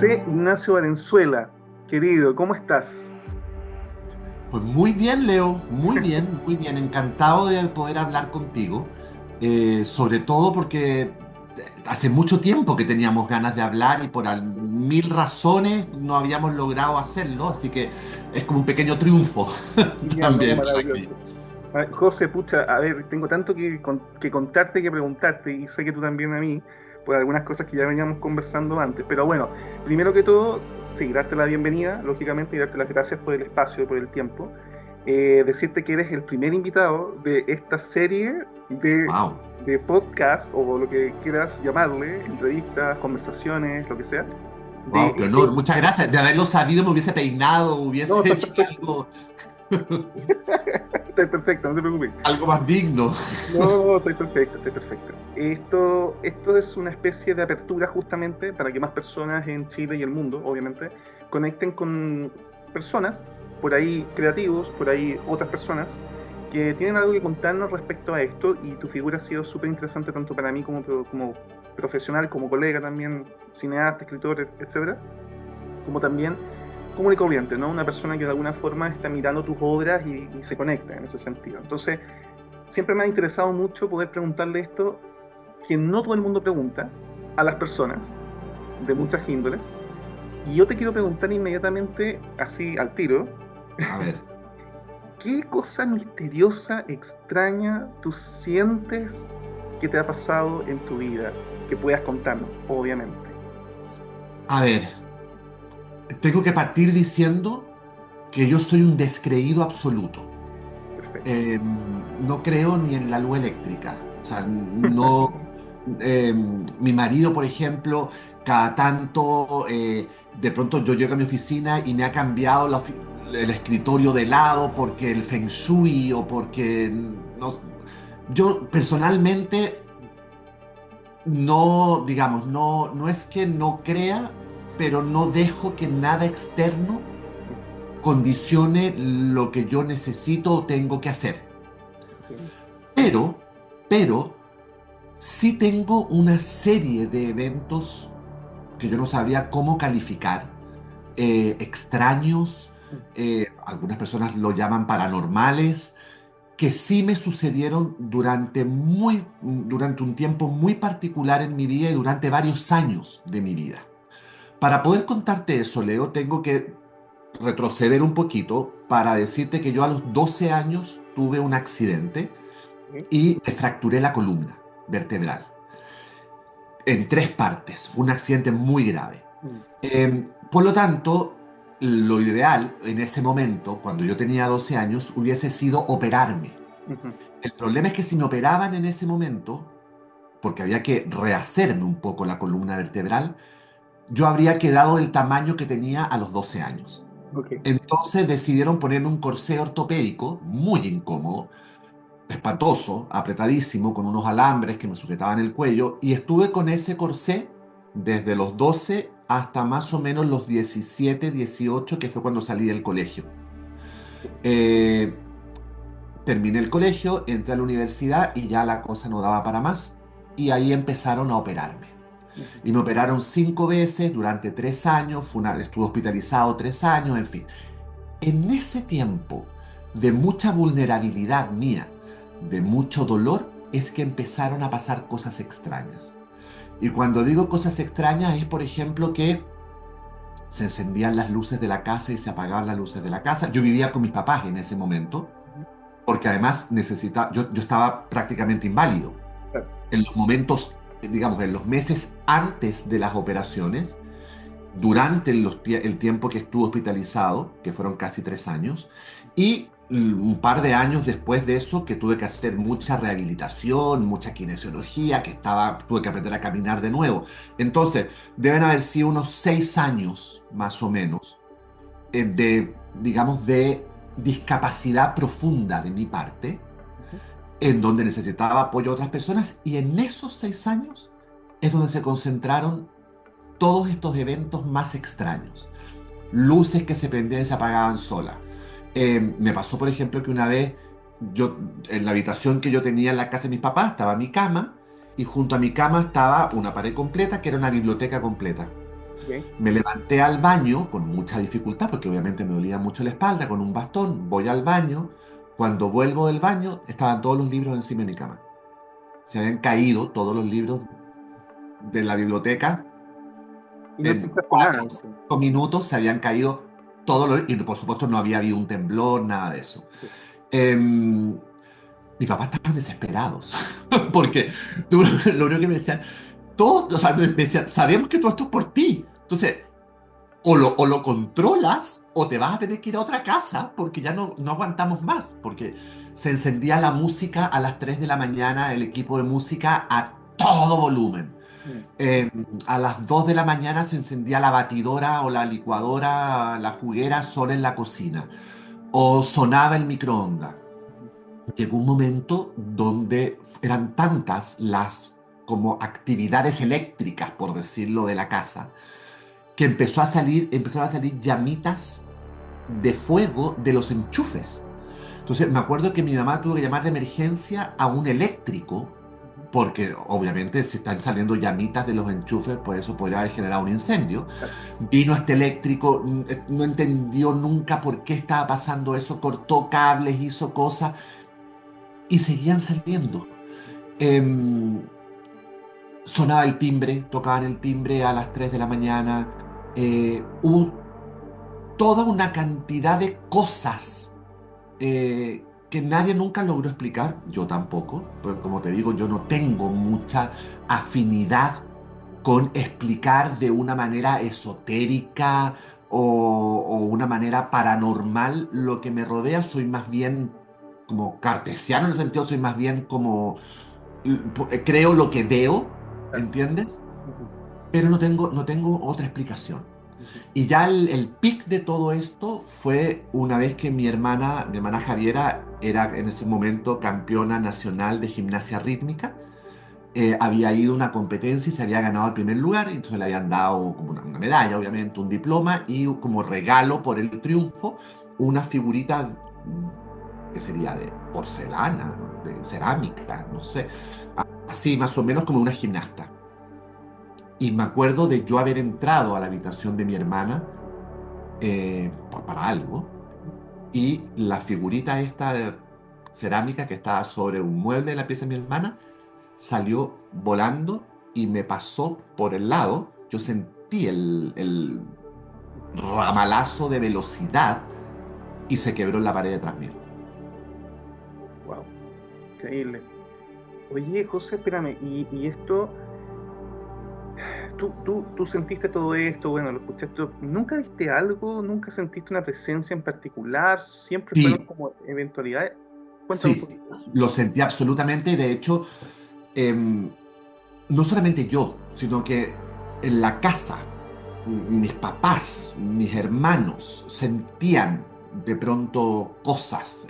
José Ignacio Valenzuela, querido, ¿cómo estás? Pues muy bien, Leo, muy bien, muy bien. Encantado de poder hablar contigo, sobre todo porque hace mucho tiempo que teníamos ganas de hablar y por mil razones no habíamos logrado hacerlo, así que es como un pequeño triunfo Genial, ¿no? también para mí. Maravilloso. José, pucha, a ver, tengo tanto que contarte, que preguntarte, y sé que tú también a mí, por algunas cosas que ya veníamos conversando antes. Pero bueno, primero que todo, sí, darte la bienvenida, lógicamente, y darte las gracias por el espacio, por el tiempo. Decirte que eres el primer invitado de esta serie Wow, de podcast, o lo que quieras llamarle, entrevistas, conversaciones, lo que sea, de wow, qué honor. Muchas gracias. De haberlo sabido me hubiese peinado, No, hubiese estás hecho perfecto. algo, Estás perfecto, no te preocupes. algo más digno. No, estoy perfecto, estoy perfecto. Esto es una especie de apertura justamente para que más personas en Chile y el mundo, obviamente, conecten con personas, por ahí creativos, por ahí otras personas, que tienen algo que contarnos respecto a esto, y tu figura ha sido súper interesante tanto para mí como profesional, como colega también, cineasta, escritor, etcétera, como también común y corriente, ¿no? Una persona que de alguna forma está mirando tus obras y se conecta en ese sentido. Entonces, siempre me ha interesado mucho poder preguntarle esto, que no todo el mundo pregunta a las personas de muchas índoles. Y yo te quiero preguntar inmediatamente, así al tiro, A ver. ¿qué cosa misteriosa, extraña tú sientes que te ha pasado en tu vida? Que puedas contarnos, obviamente. A ver, tengo que partir diciendo que yo soy un descreído absoluto. Perfecto. No creo ni en la luz eléctrica. O sea, no. Mi marido, por ejemplo, cada tanto, de pronto yo llego a mi oficina y me ha cambiado el escritorio de lado porque el feng shui o porque no. Yo personalmente no, digamos, no es que no crea, pero no dejo que nada externo condicione lo que yo necesito o tengo que hacer. Ok. Pero, pero, sí tengo una serie de eventos que yo no sabría cómo calificar, extraños, algunas personas lo llaman paranormales, que sí me sucedieron durante un tiempo muy particular en mi vida y durante varios años de mi vida. Para poder contarte eso, Leo, tengo que retroceder un poquito para decirte que yo a los 12 años tuve un accidente Ok. y me fracturé la columna vertebral en tres partes. Fue un accidente muy grave. Mm. Por lo tanto, lo ideal en ese momento, cuando yo tenía 12 años, hubiese sido operarme. Ujú. El problema es que si me operaban en ese momento, porque había que rehacerme un poco la columna vertebral, yo habría quedado del tamaño que tenía a los 12 años. Ok. Entonces decidieron ponerme un corsé ortopédico muy incómodo, espantoso, apretadísimo, con unos alambres que me sujetaban el cuello, y estuve con ese corsé desde los 12 hasta más o menos los 17, 18, que fue cuando salí del colegio. Eh, Terminé el colegio, entré a la universidad y ya la cosa no daba para más, y ahí empezaron a operarme. Ujú. Y me operaron 5 veces durante 3 años, estuve hospitalizado 3 años, en fin. En ese tiempo de mucha vulnerabilidad mía, de mucho dolor, es que empezaron a pasar cosas extrañas. Y cuando digo cosas extrañas es, por ejemplo, que se encendían las luces de la casa y se apagaban las luces de la casa. Yo vivía con mis papás en ese momento, Ujú. porque además yo estaba prácticamente inválido. Claro. En los momentos, digamos, en los meses antes de las operaciones, durante el tiempo que estuve hospitalizado, que fueron casi 3 años, y un par de años después de eso que tuve que hacer mucha rehabilitación, mucha kinesiología, tuve que aprender a caminar de nuevo. Entonces, deben haber sido unos 6 años, más o menos, digamos, de discapacidad profunda de mi parte, Ujú. en donde necesitaba apoyo de otras personas, y en esos 6 años es donde se concentraron todos estos eventos más extraños. Luces que se prendían y se apagaban solas. Me pasó, por ejemplo, que una vez en la habitación que yo tenía en la casa de mis papás estaba mi cama y junto a mi cama estaba una pared completa que era una biblioteca completa. Ok. Me levanté al baño con mucha dificultad, porque obviamente me dolía mucho la espalda, con un bastón, voy al baño. Cuando vuelvo del baño, estaban todos los libros encima de mi cama. Se habían caído todos los libros de la biblioteca. Y no En escuchaste nada. 4 o 5 minutos se habían caído todos los... Y por supuesto no había habido un temblor, nada de eso. Em, Mi papá estaban desesperados, porque lo único que me decían, todos, o sea, me decían, sabemos que todo esto es por ti. Entonces, o lo controlas o te vas a tener que ir a otra casa porque ya no aguantamos más, porque se encendía la música a las 3 de la mañana, el equipo de música a todo volumen. Mm. Eh, a las 2 de la mañana se encendía la batidora o la licuadora, la juguera sola en la cocina, o sonaba el microondas. Ujú. Llegó un momento donde eran tantas las como actividades eléctricas, por decirlo, de la casa, que empezaron a salir llamitas de fuego de los enchufes. Entonces me acuerdo que mi mamá tuvo que llamar de emergencia a un eléctrico, Ujú. porque obviamente si están saliendo llamitas de los enchufes, pues eso podría haber generado un incendio. Claro. Vino este eléctrico, no entendió nunca por qué estaba pasando eso, cortó cables, hizo cosas y seguían saliendo. Em, Sonaba el timbre, tocaban el timbre a las 3 de la mañana. Hubo toda una cantidad de cosas que nadie nunca logró explicar, yo tampoco, pero como te digo, yo no tengo mucha afinidad con explicar de una manera esotérica o una manera paranormal lo que me rodea. Soy más bien como cartesiano en el sentido, soy más bien como creo lo que veo, Claro. ¿entiendes? Ujú. Pero no tengo otra explicación. Ujú. Y ya el pic de todo esto fue una vez que mi hermana Javiera, era en ese momento campeona nacional de gimnasia rítmica. Había ido a una competencia y se había ganado el primer lugar, y entonces le habían dado como una medalla, obviamente, un diploma, y como regalo por el triunfo, una figurita que sería de porcelana, de cerámica, no sé, así más o menos como una gimnasta. Y me acuerdo de yo haber entrado a la habitación de mi hermana para algo, y la figurita esta de cerámica que estaba sobre un mueble de la pieza de mi hermana salió volando y me pasó por el lado. Yo sentí el ramalazo de velocidad y se quebró en la pared detrás mío. Wow, increíble. Oye, José, espérame, y esto, tú sentiste todo esto, bueno, lo escuchaste, ¿nunca viste algo? ¿Nunca sentiste una presencia en particular? ¿Siempre fueron Sí, como eventualidades? Cuéntame un sí, poquito. lo sentí absolutamente. De hecho, em, no solamente yo, sino que en la casa, mis papás, mis hermanos sentían de pronto cosas.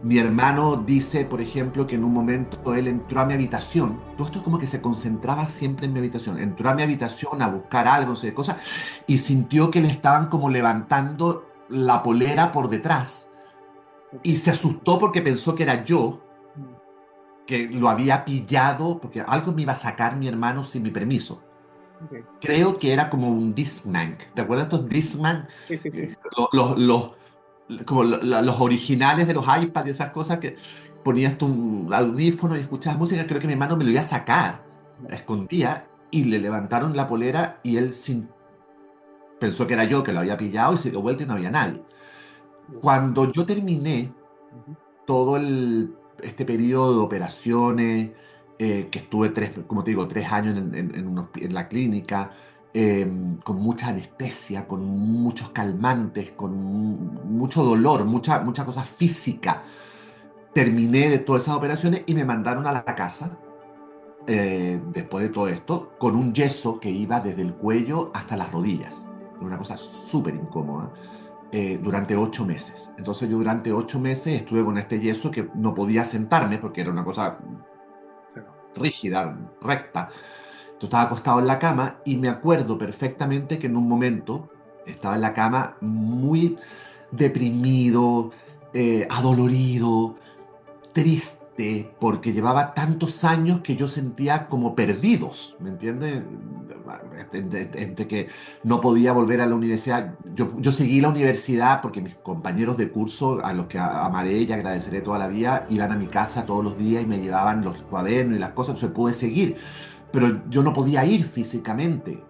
Mi hermano dice, por ejemplo, que en un momento él entró a mi habitación. Todo esto es como que se concentraba siempre en mi habitación. Entró a mi habitación a buscar algo, no sé qué cosa, y sintió que le estaban como levantando la polera por detrás. Ok. Y se asustó porque pensó que era yo, Mm. que lo había pillado, porque algo me iba a sacar mi hermano sin mi permiso. Ok. Creo que era como un Discman. ¿Te acuerdas de estos Discman? Sí, sí, sí. Como los originales de los iPads y esas cosas que ponías tu audífono y escuchabas música. Creo que mi hermano me lo iba a sacar, Mm. escondía, y le levantaron la polera y él pensó que era yo que lo había pillado, y se dio vuelta y no había nadie. Uf. Cuando yo terminé Ujú. todo este periodo de operaciones, que estuve como te digo, 3 años en la clínica, eh, con mucha anestesia, con muchos calmantes, con mucho dolor, mucha cosa física. Terminé de todas esas operaciones y me mandaron a la casa, después de todo esto, con un yeso que iba desde el cuello hasta las rodillas. Una cosa súper incómoda, durante 8 meses. Entonces yo durante 8 meses estuve con este yeso que no podía sentarme porque era una cosa Claro. rígida, recta. Yo estaba acostado en la cama y me acuerdo perfectamente que en un momento estaba en la cama muy deprimido, adolorido, triste, triste porque llevaba tantos años que yo sentía como perdidos, ¿me entiendes? Entre que no podía volver a la universidad. Yo seguí la universidad porque mis compañeros de curso, a los que amaré y agradeceré toda la vida, iban a mi casa todos los días y me llevaban los cuadernos y las cosas, entonces pude seguir. Pero yo no podía ir físicamente.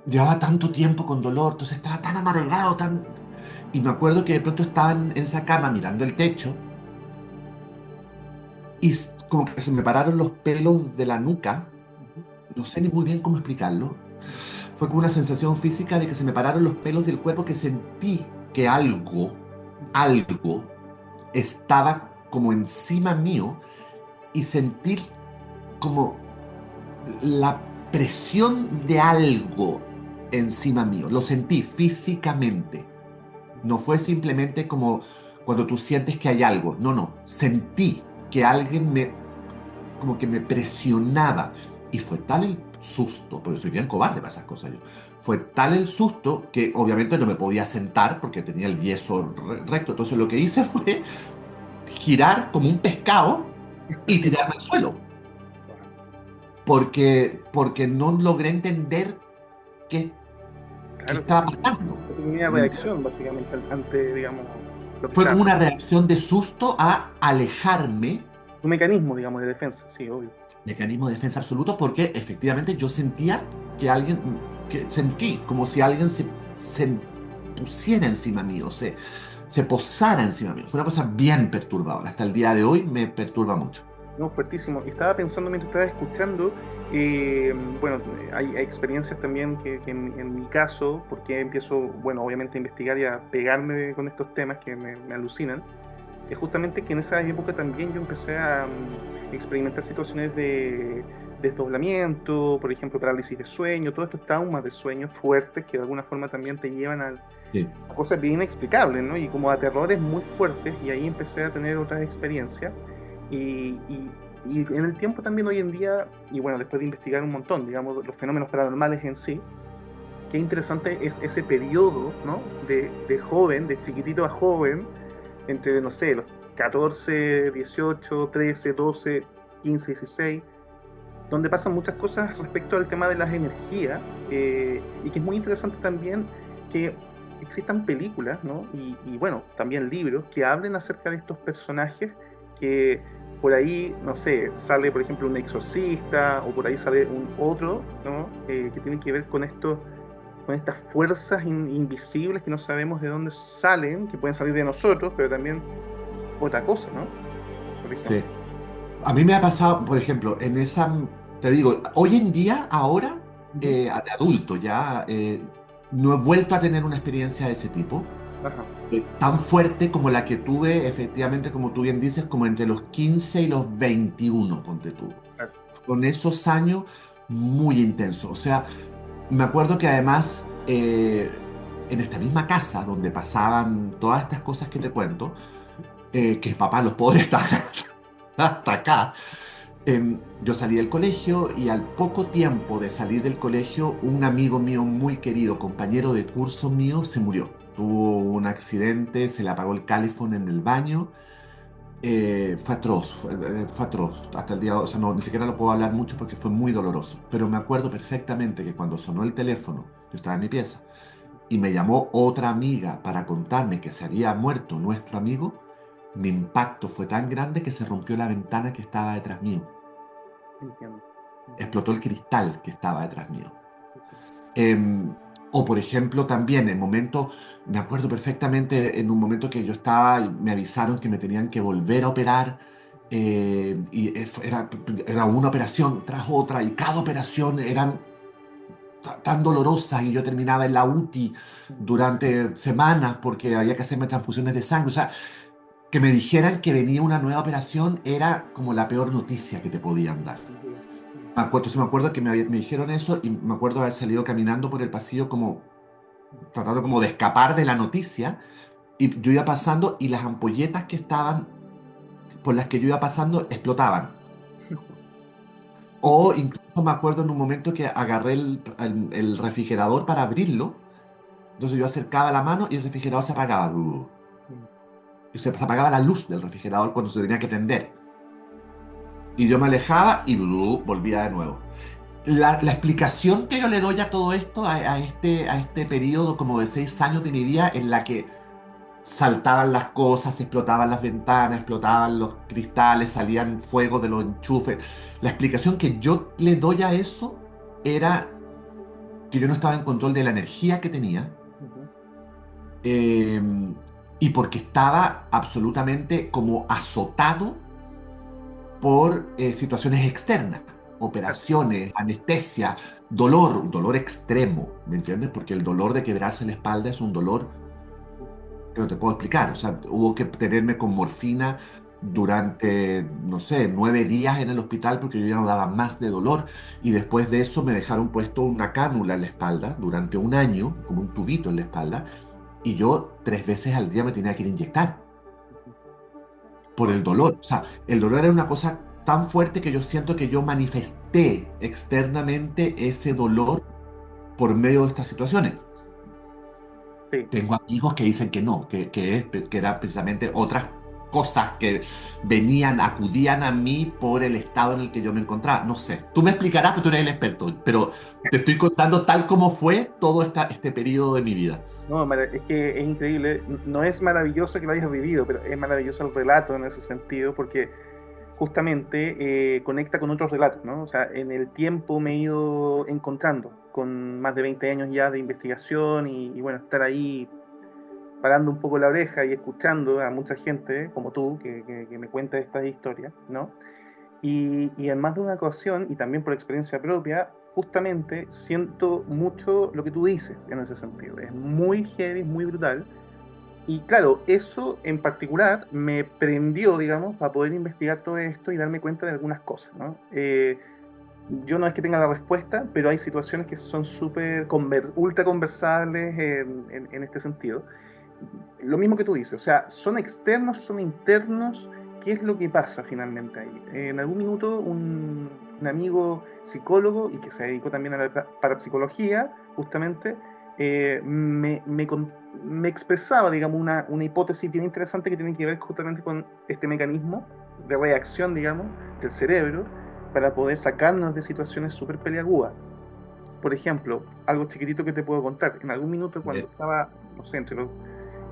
Llevaba tanto tiempo con dolor, entonces estaba tan amargado, tan... Y me acuerdo que de pronto estaba en esa cama mirando el techo y como que se me pararon los pelos de la nuca, Ujú. no sé ni muy bien cómo explicarlo. Fue como una sensación física de que se me pararon los pelos del cuerpo, que sentí que algo estaba como encima mío y sentir como la presión de algo encima mío. Lo sentí físicamente. No fue simplemente como cuando tú sientes que hay algo. No, no. Sentí que alguien como que me presionaba. Y fue tal el susto, porque soy bien cobarde para esas cosas yo. Fue tal el susto que obviamente no me podía sentar porque tenía el yeso recto. Entonces lo que hice fue girar como un pescado y tirarme al suelo. Porque no logré entender qué, qué Claro, estaba pasando. tu primera ¿Me entiendes? reacción, básicamente, ante, digamos, lo que Fue está. como una reacción de susto a alejarme, Un mecanismo, digamos, de defensa, sí, obvio. mecanismo de defensa absoluto, porque efectivamente yo sentía que alguien, que sentí como si alguien se pusiera encima mío, se posara encima mío. Fue una cosa bien perturbadora. Hasta el día de hoy me perturba mucho. No, fuertísimo. Estaba pensando mientras estaba escuchando, bueno, hay experiencias también que en mi caso, porque empiezo, bueno, obviamente a investigar y a pegarme con estos temas que me alucinan, es justamente que en esa época también yo empecé a experimentar situaciones de desdoblamiento, por ejemplo, parálisis de sueño, todos estos traumas de sueño fuertes que de alguna forma también te llevan Sí, a cosas bien inexplicables, ¿no? Y como a terrores muy fuertes, y ahí empecé a tener otras experiencias. Y en el tiempo también hoy en día, y bueno, después de investigar un montón, digamos, los fenómenos paranormales en sí, qué interesante es ese periodo, ¿no? De joven, de chiquitito a joven, entre, no sé, los 14, 18, 13, 12, 15, 16, donde pasan muchas cosas respecto al tema de las energías, y que es muy interesante también que existan películas, ¿no? Y bueno, también libros que hablen acerca de estos personajes que por ahí, no sé, sale por ejemplo un exorcista o por ahí sale un otro, ¿no? Que tiene que ver con esto, con estas fuerzas invisibles que no sabemos de dónde salen, que pueden salir de nosotros, pero también otra cosa, ¿no? Por ejemplo. sí. A mí me ha pasado, por ejemplo, en esa, te digo, hoy en día, ahora, Ujú. de adulto ya, no he vuelto a tener una experiencia de ese tipo, Ajá. tan fuerte como la que tuve, efectivamente, como tú bien dices, como entre los 15 y los 21, ponte tú. Claro. Con esos años muy intensos. O sea, me acuerdo que además, en esta misma casa donde pasaban todas estas cosas que te cuento, que papá, los pobres están hasta acá. Yo salí del colegio y al poco tiempo de salir del colegio, un amigo mío muy querido, compañero de curso mío, se murió. Tuvo un accidente, se le apagó el calefón en el baño. Fue atroz, fue atroz. Hasta el día, o sea, no, ni siquiera lo puedo hablar mucho porque fue muy doloroso. Pero me acuerdo perfectamente que cuando sonó el teléfono, yo estaba en mi pieza, y me llamó otra amiga para contarme que se había muerto nuestro amigo, mi impacto fue tan grande que se rompió la ventana que estaba detrás mío. Entiendo, entiendo. Explotó el cristal que estaba detrás mío. Sí, sí. Em, o por ejemplo también en momento, me acuerdo perfectamente en un momento que yo estaba y me avisaron que me tenían que volver a operar, era una operación tras otra y cada operación eran tan dolorosas y yo terminaba en la UTI Mm. durante semanas porque había que hacerme transfusiones de sangre. O sea, que me dijeran que venía una nueva operación era como la peor noticia que te podían dar. Sin duda. Mm. Sí me acuerdo que me dijeron eso y me acuerdo haber salido caminando por el pasillo como tratando como de escapar de la noticia y yo iba pasando y las ampolletas que estaban por las que yo iba pasando explotaban. O Increíble. incluso me acuerdo en un momento que agarré el refrigerador para abrirlo, entonces yo acercaba la mano y el refrigerador se apagaba. Mm. se apagaba la luz del refrigerador cuando se tenía que prender. Y yo me alejaba y volvía de nuevo. La explicación que yo le doy a todo esto, a este periodo como de 6 años de mi vida en la que saltaban las cosas, explotaban las ventanas, explotaban los cristales, salían fuegos de los enchufes. La explicación que yo le doy a eso era que yo no estaba en control de la energía que tenía, Ujú. eh, y porque estaba absolutamente como azotado por situaciones externas, Claro. operaciones, anestesia, dolor, dolor extremo, ¿me entiendes? Porque el dolor de quebrarse la espalda es un dolor que no te puedo explicar. O sea, hubo que tenerme con morfina durante, no sé, 9 días en el hospital porque yo ya no daba más de dolor. Y después de eso me dejaron puesto una cánula en la espalda durante un año, como un tubito en la espalda. Y yo 3 veces al día me tenía que ir a inyectar Ujú. por Wow. el dolor. O sea, el dolor era una cosa tan fuerte que yo siento que yo manifesté externamente ese dolor por medio de estas situaciones. Sí. Tengo amigos que dicen que no, que eran precisamente otras cosas que venían, acudían a mí por el estado en el que yo me encontraba. No sé, tú me explicarás, que tú eres el experto, pero te estoy contando tal como fue todo este periodo de mi vida. No, es que es increíble. No es maravilloso que lo hayas vivido, pero es maravilloso el relato en ese sentido, porque justamente conecta con otros relatos, ¿no? O sea, en el tiempo me he ido encontrando con más de 20 años ya de investigación y bueno, estar ahí parando un poco la oreja y escuchando a mucha gente como tú que me cuenta estas historias, ¿no? Y en más de una ocasión, y también por experiencia propia, justamente siento mucho lo que tú dices en ese sentido. Es muy heavy, es muy brutal. Y claro, eso en particular me prendió, digamos, para poder investigar todo esto y darme cuenta de algunas cosas, ¿no? Yo no es que tenga la respuesta, pero hay situaciones que son súper ultra conversables en este sentido. Lo mismo que tú dices, o sea, son externos, son internos. ¿Qué es lo que pasa finalmente ahí? En algún minuto un amigo psicólogo y que se dedicó también a la parapsicología, justamente, me expresaba, digamos, una hipótesis bien interesante que tiene que ver justamente con este mecanismo de reacción, digamos, del cerebro para poder sacarnos de situaciones súper peliagudas. Por ejemplo, algo chiquitito que te puedo contar. En algún minuto cuando Eh, estaba, no sé, entre los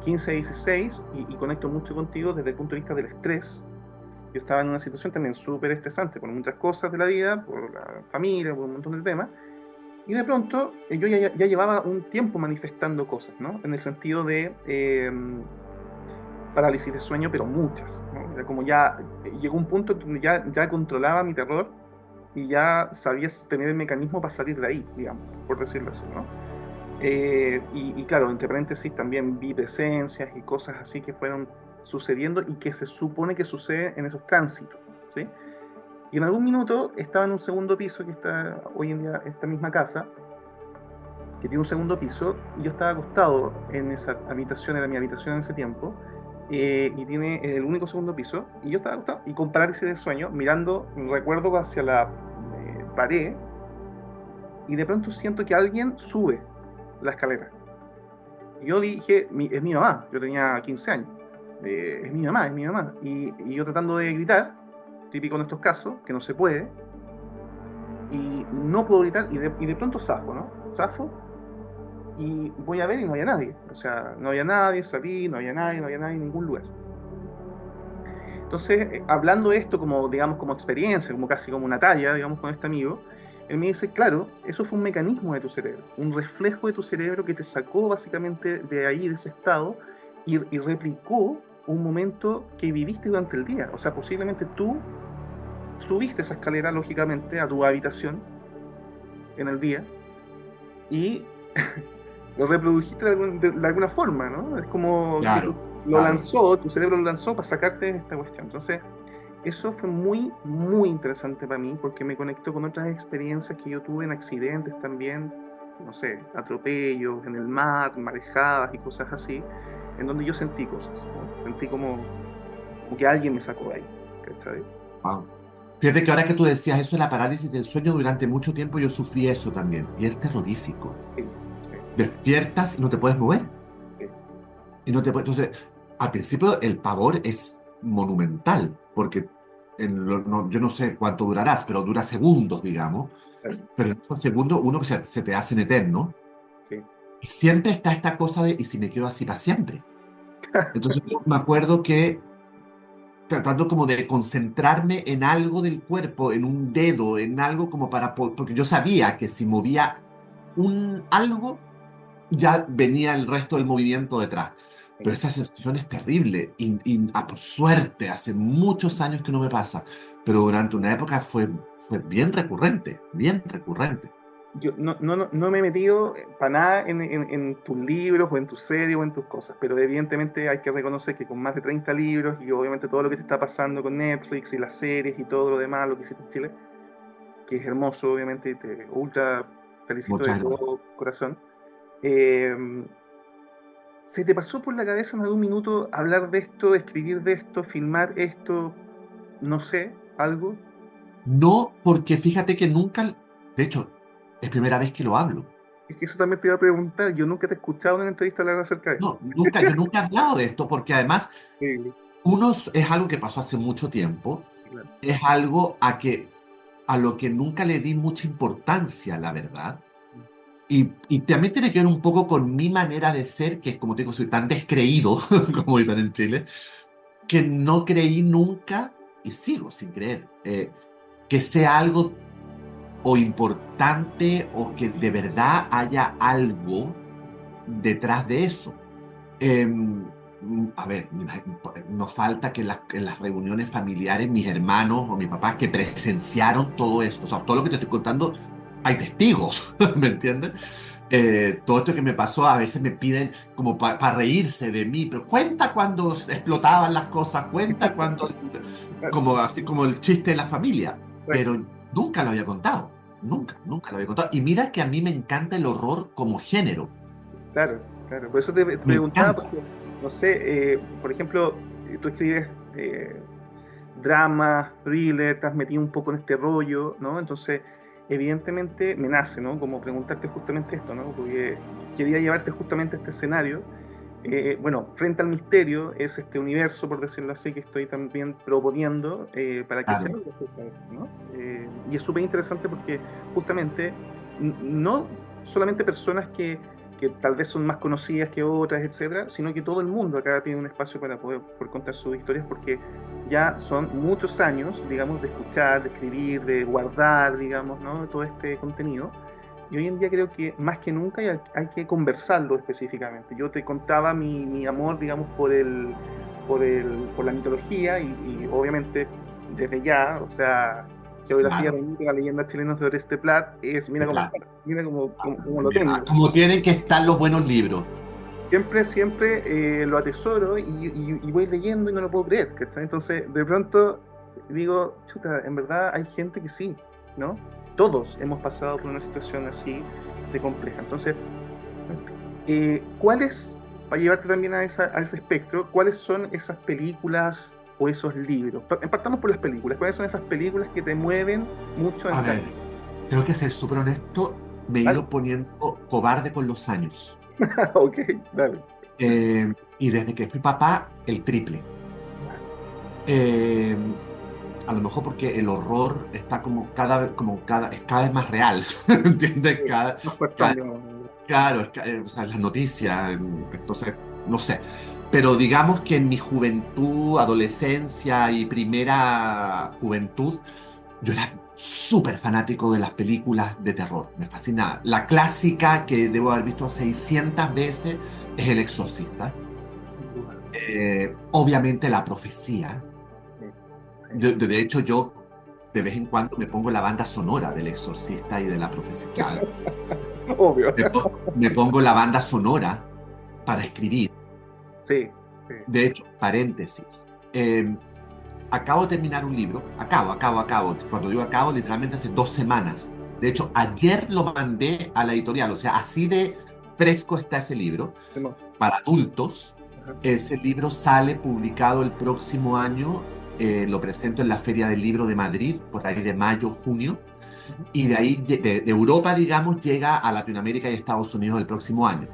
15 y 16, y conecto mucho contigo desde el punto de vista del estrés, yo estaba en una situación también súper estresante por muchas cosas de la vida, por la familia, por un montón de temas, y de pronto yo ya llevaba un tiempo manifestando cosas, ¿no? En el sentido de parálisis de sueño, pero muchas, ¿no? Era como ya llegó un punto donde ya controlaba mi terror y ya sabías tener el mecanismo para salir de ahí, digamos, por decirlo así, ¿no? Y claro, entre paréntesis también vi presencias y cosas así que fueron sucediendo y que se supone que sucede en esos tránsitos, ¿sí? Y en algún minuto estaba en un segundo piso, que está hoy en día esta misma casa, que tiene un segundo piso, y yo estaba acostado en esa habitación, era mi habitación en ese tiempo, y tiene el único segundo piso, y yo estaba acostado y con parálisis de sueño, mirando, recuerdo hacia la pared, y de pronto siento que alguien sube la escalera. Y yo dije, es mi mamá, yo tenía 15 años, es mi mamá, es mi mamá. Y yo tratando de gritar, típico en estos casos, que no se puede, y no puedo gritar, y de pronto zafo, ¿no? Zafo, y voy a ver y no había nadie. O sea, no había nadie, salí, no había nadie, no había nadie en ningún lugar. Entonces, hablando de esto como, digamos, como experiencia, como casi como una talla, digamos, con este amigo, él me dice, claro, eso fue un mecanismo de tu cerebro, un reflejo de tu cerebro que te sacó básicamente de ahí, de ese estado, y replicó un momento que viviste durante el día. O sea, posiblemente tú subiste esa escalera, lógicamente, a tu habitación en el día y lo reprodujiste de alguna forma, ¿no? Es como que claro, lo claro. lanzó, tu cerebro lo lanzó para sacarte de esta cuestión. Entonces, eso fue muy, muy interesante para mí porque me conectó con otras experiencias que yo tuve en accidentes también, no sé, atropellos en el mar, marejadas y cosas así, en donde yo sentí cosas, ¿no? Sentí como que alguien me sacó de ahí, ¿cachai? Wow. Fíjate que ahora que tú decías eso de la parálisis del sueño, durante mucho tiempo yo sufrí eso también. Y es terrorífico. Sí, sí, Despiertas y no te puedes mover. sí. Y no te puedes. Al principio el pavor es monumental, porque yo no sé cuánto durarás, pero dura segundos, digamos, pero en esos segundos uno que se te hacen eterno, Sí. y siempre está esta cosa de, ¿y si me quedo así para siempre? Entonces yo me acuerdo que tratando como de concentrarme en algo del cuerpo, en un dedo, en algo como porque yo sabía que si movía algo, ya venía el resto del movimiento detrás. Pero esa sensación es terrible por suerte, hace muchos años que no me pasa, pero durante una época fue bien recurrente, bien recurrente. Yo no me he metido para nada en tus libros o en tus series o en tus cosas, pero evidentemente hay que reconocer que con más de 30 libros y obviamente todo lo que te está pasando con Netflix y las series y todo lo demás, lo que hiciste en Chile, que es hermoso, obviamente, y te ultra felicito de Muchas gracias. todo corazón. Eh, ¿Se te pasó por la cabeza en algún minuto hablar de esto, escribir de esto, filmar esto, no sé, algo? No, porque fíjate que nunca, de hecho, es primera vez que lo hablo. Es que eso también te iba a preguntar, yo nunca te he escuchado en una entrevista hablar acerca de eso. No, nunca, yo nunca he hablado de esto, porque además Sí, es algo que pasó hace mucho tiempo, claro. es algo a lo que nunca le di mucha importancia, la verdad. Y también tiene que ver un poco con mi manera de ser, que es como te digo, soy tan descreído, como dicen en Chile, que no creí nunca, y sigo sin creer, que sea algo o importante o que de verdad haya algo detrás de eso. Eh, a ver, nos falta que en las reuniones familiares, mis hermanos o mis papás que presenciaron todo esto, o sea, todo lo que te estoy contando, hay testigos, ¿me entiendes? Todo esto que me pasó, a veces me piden como para reírse de mí, pero cuenta cuando explotaban las cosas, cuenta cuando, Claro, como así como el chiste de la familia, exacto. pero nunca lo había contado, nunca lo había contado. Y mira que a mí me encanta el horror como género, Claro, claro. Por eso te me preguntaba, encanta. porque, no sé, por ejemplo, tú escribes drama, thriller, te has metido un poco en este rollo, ¿no? Entonces, evidentemente me nace, ¿no? Como preguntarte justamente esto, ¿no? Porque quería llevarte justamente a este escenario. Bueno, frente al misterio es este universo, por decirlo así, que estoy también proponiendo para que se Claro. hable acerca de esto, ¿no? Y es súper interesante porque justamente no solamente personas que tal vez son más conocidas que otras, etcétera, sino que todo el mundo acá tiene un espacio para poder contar sus historias porque ya son muchos años, digamos, de escuchar, de escribir, de guardar, digamos, ¿no? Todo este contenido. Y hoy en día creo que más que nunca hay que conversarlo específicamente. Yo te contaba mi amor, digamos, por la mitología y obviamente desde ya, o sea, geografía Claro, de la leyenda chilena de Oreste Plat es, mira de cómo plata. está, mira cómo lo tengo. Como tienen que estar los buenos libros. Siempre lo atesoro y voy leyendo y no lo puedo creer, ¿cachai? Entonces, de pronto digo, chuta, en verdad hay gente que sí, ¿no? Todos hemos pasado por una situación así de compleja. Entonces, ¿cuáles, para llevarte también a ese espectro, cuáles son esas películas o esos libros? Partamos por las películas. ¿Cuáles son esas películas que te mueven mucho A en ver, tengo que ser súper honesto, me he Dale. ido poniendo cobarde con los años. Ok, dale. Y desde que fui papá, el triple. Eh, a lo mejor porque el horror está es cada vez más real, ¿entiendes? Sí, más Cada- cuestión, digamos. claro, o sea, las noticias, entonces, no sé. Pero digamos que en mi juventud, adolescencia y primera juventud, yo era súper fanático de las películas de terror, me fascinaba. La clásica que debo haber visto 600 veces es El Exorcista. Sin duda. Obviamente La Profecía. Sí, sí. De hecho, yo de vez en cuando me pongo la banda sonora del Exorcista y de La Profecía. Claro, Obvio. me pongo la banda sonora para escribir. Sí, sí. De hecho, paréntesis. Acabo de terminar un libro. Acabo. Cuando digo acabo, literalmente hace 2 semanas. De hecho, ayer lo mandé a la editorial. O sea, así de fresco está ese libro Hermoso. para adultos. Ajá. Ese libro sale publicado el próximo año. Lo presento en la Feria del Libro de Madrid, por ahí de mayo, junio. Ujú. Y de ahí, de Europa, digamos, llega a Latinoamérica y Estados Unidos el próximo año.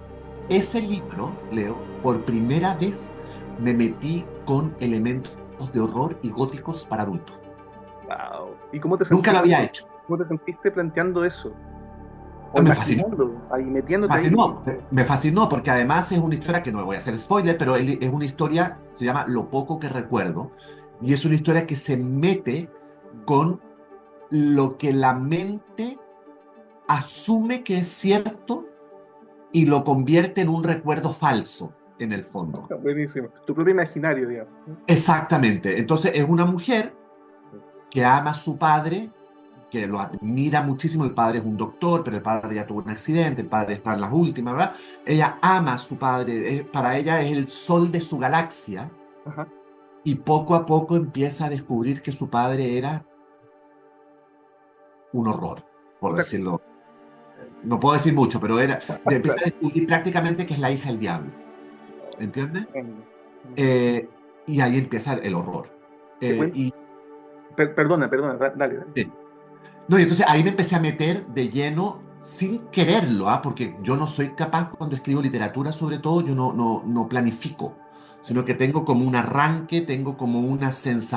Ese libro, Leo, por primera vez me metí con elementos de horror y góticos para adultos. Wow. ¿Y cómo te Nunca lo sentiste? había hecho. ¿Cómo te sentiste planteando eso? O Me fascinó. imaginando, ahí metiéndote ahí. Fascinó, me fascinó porque además es una historia que no voy a hacer spoiler, pero es una historia, se llama Lo poco que recuerdo, y es una historia que se mete con lo que la mente asume que es cierto y lo convierte en un recuerdo falso, en el fondo. Buenísimo. Tu propio imaginario, digamos. Exactamente. Entonces es una mujer que ama a su padre, que lo admira muchísimo. El padre es un doctor, pero el padre ya tuvo un accidente, el padre está en las últimas, ¿verdad? Ella ama a su padre, para ella es el sol de su galaxia, Ajá. y poco a poco empieza a descubrir que su padre era un horror, O por sea, decirlo. No puedo decir mucho, pero empieza claro. a descubrir prácticamente que es la hija del diablo, ¿entiendes? Tremendo. Eh, y ahí empieza el horror. Te Eh, cuento. y, Perdona, perdona, dale, dale. eh, No, y entonces ahí me empecé a meter de lleno sin quererlo, ¿ah? Porque yo no soy capaz cuando escribo literatura, sobre todo, yo no planifico, sino que tengo como un arranque, tengo como una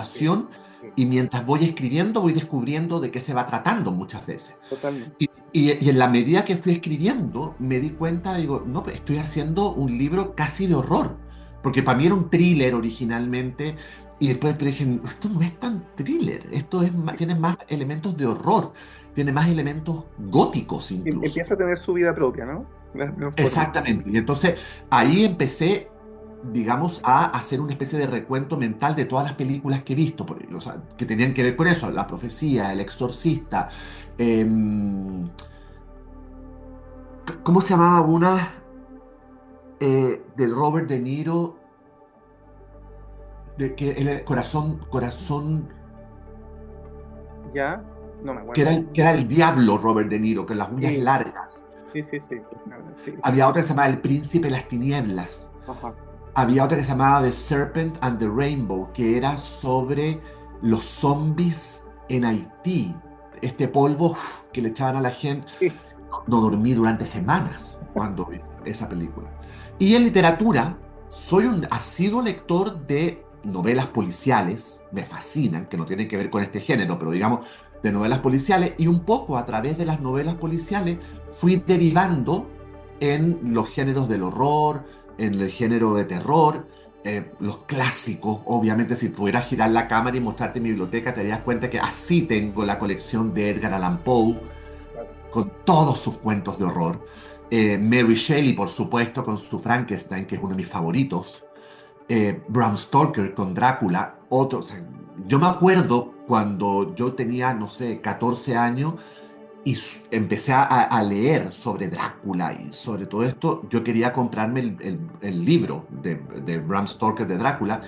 Sí, sensación, sí, y mientras voy escribiendo voy descubriendo de qué se va tratando muchas veces. totalmente. Y en la medida que fui escribiendo, me di cuenta, digo, no, pues, estoy haciendo un libro casi de horror, porque para mí era un thriller originalmente, y después pero dije, esto no es tan thriller, esto es tiene más elementos de horror, tiene más elementos góticos incluso. Empieza a tener su vida propia, ¿no? La forma. Exactamente. Y entonces ahí empecé, digamos, a hacer una especie de recuento mental de todas las películas que he visto, o sea, que tenían que ver con eso, La Profecía, El Exorcista. em, ¿Cómo se llamaba una de Robert De Niro? De que el corazón, ¿Ya? No me que acuerdo. era el diablo Robert De Niro, con las uñas Sí, largas. sí, sí, sí. Ah, sí. Había otra que se llamaba El Príncipe de las Tinieblas. Ajá. Había otra que se llamaba The Serpent and the Rainbow, que era sobre los zombies en Haití. Este polvo que le echaban a la gente. Sí. No dormí durante semanas cuando vi esa película. Y en literatura, soy un asiduo lector de novelas policiales, me fascinan, que no tienen que ver con este género, pero digamos, de novelas policiales, y un poco a través de las novelas policiales fui derivando en los géneros del horror, en el género de terror, los clásicos. Obviamente, si pudieras girar la cámara y mostrarte mi biblioteca, te darías cuenta que así tengo la colección de Edgar Allan Poe, Claro. con todos sus cuentos de horror. Mary Shelley, por supuesto, con su Frankenstein, que es uno de mis favoritos. Bram Stoker con Drácula, otro. O sea, yo me acuerdo cuando yo tenía, no sé, 14 años y empecé a leer sobre Drácula y sobre todo esto, yo quería comprarme el libro de Bram Stoker de Drácula,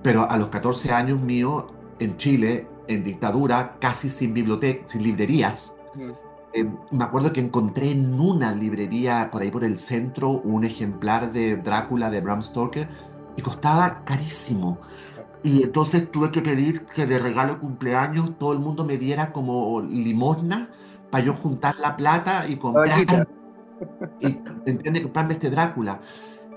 pero a los 14 años mío, en Chile, en dictadura, casi sin biblioteca, sin librerías, Mm. me acuerdo que encontré en una librería por ahí por el centro un ejemplar de Drácula de Bram Stoker y costaba carísimo. Y entonces tuve que pedir que de regalo de cumpleaños todo el mundo me diera como limosna para yo juntar la plata y La comprar, vaquita. y entiende, comprarme este Drácula.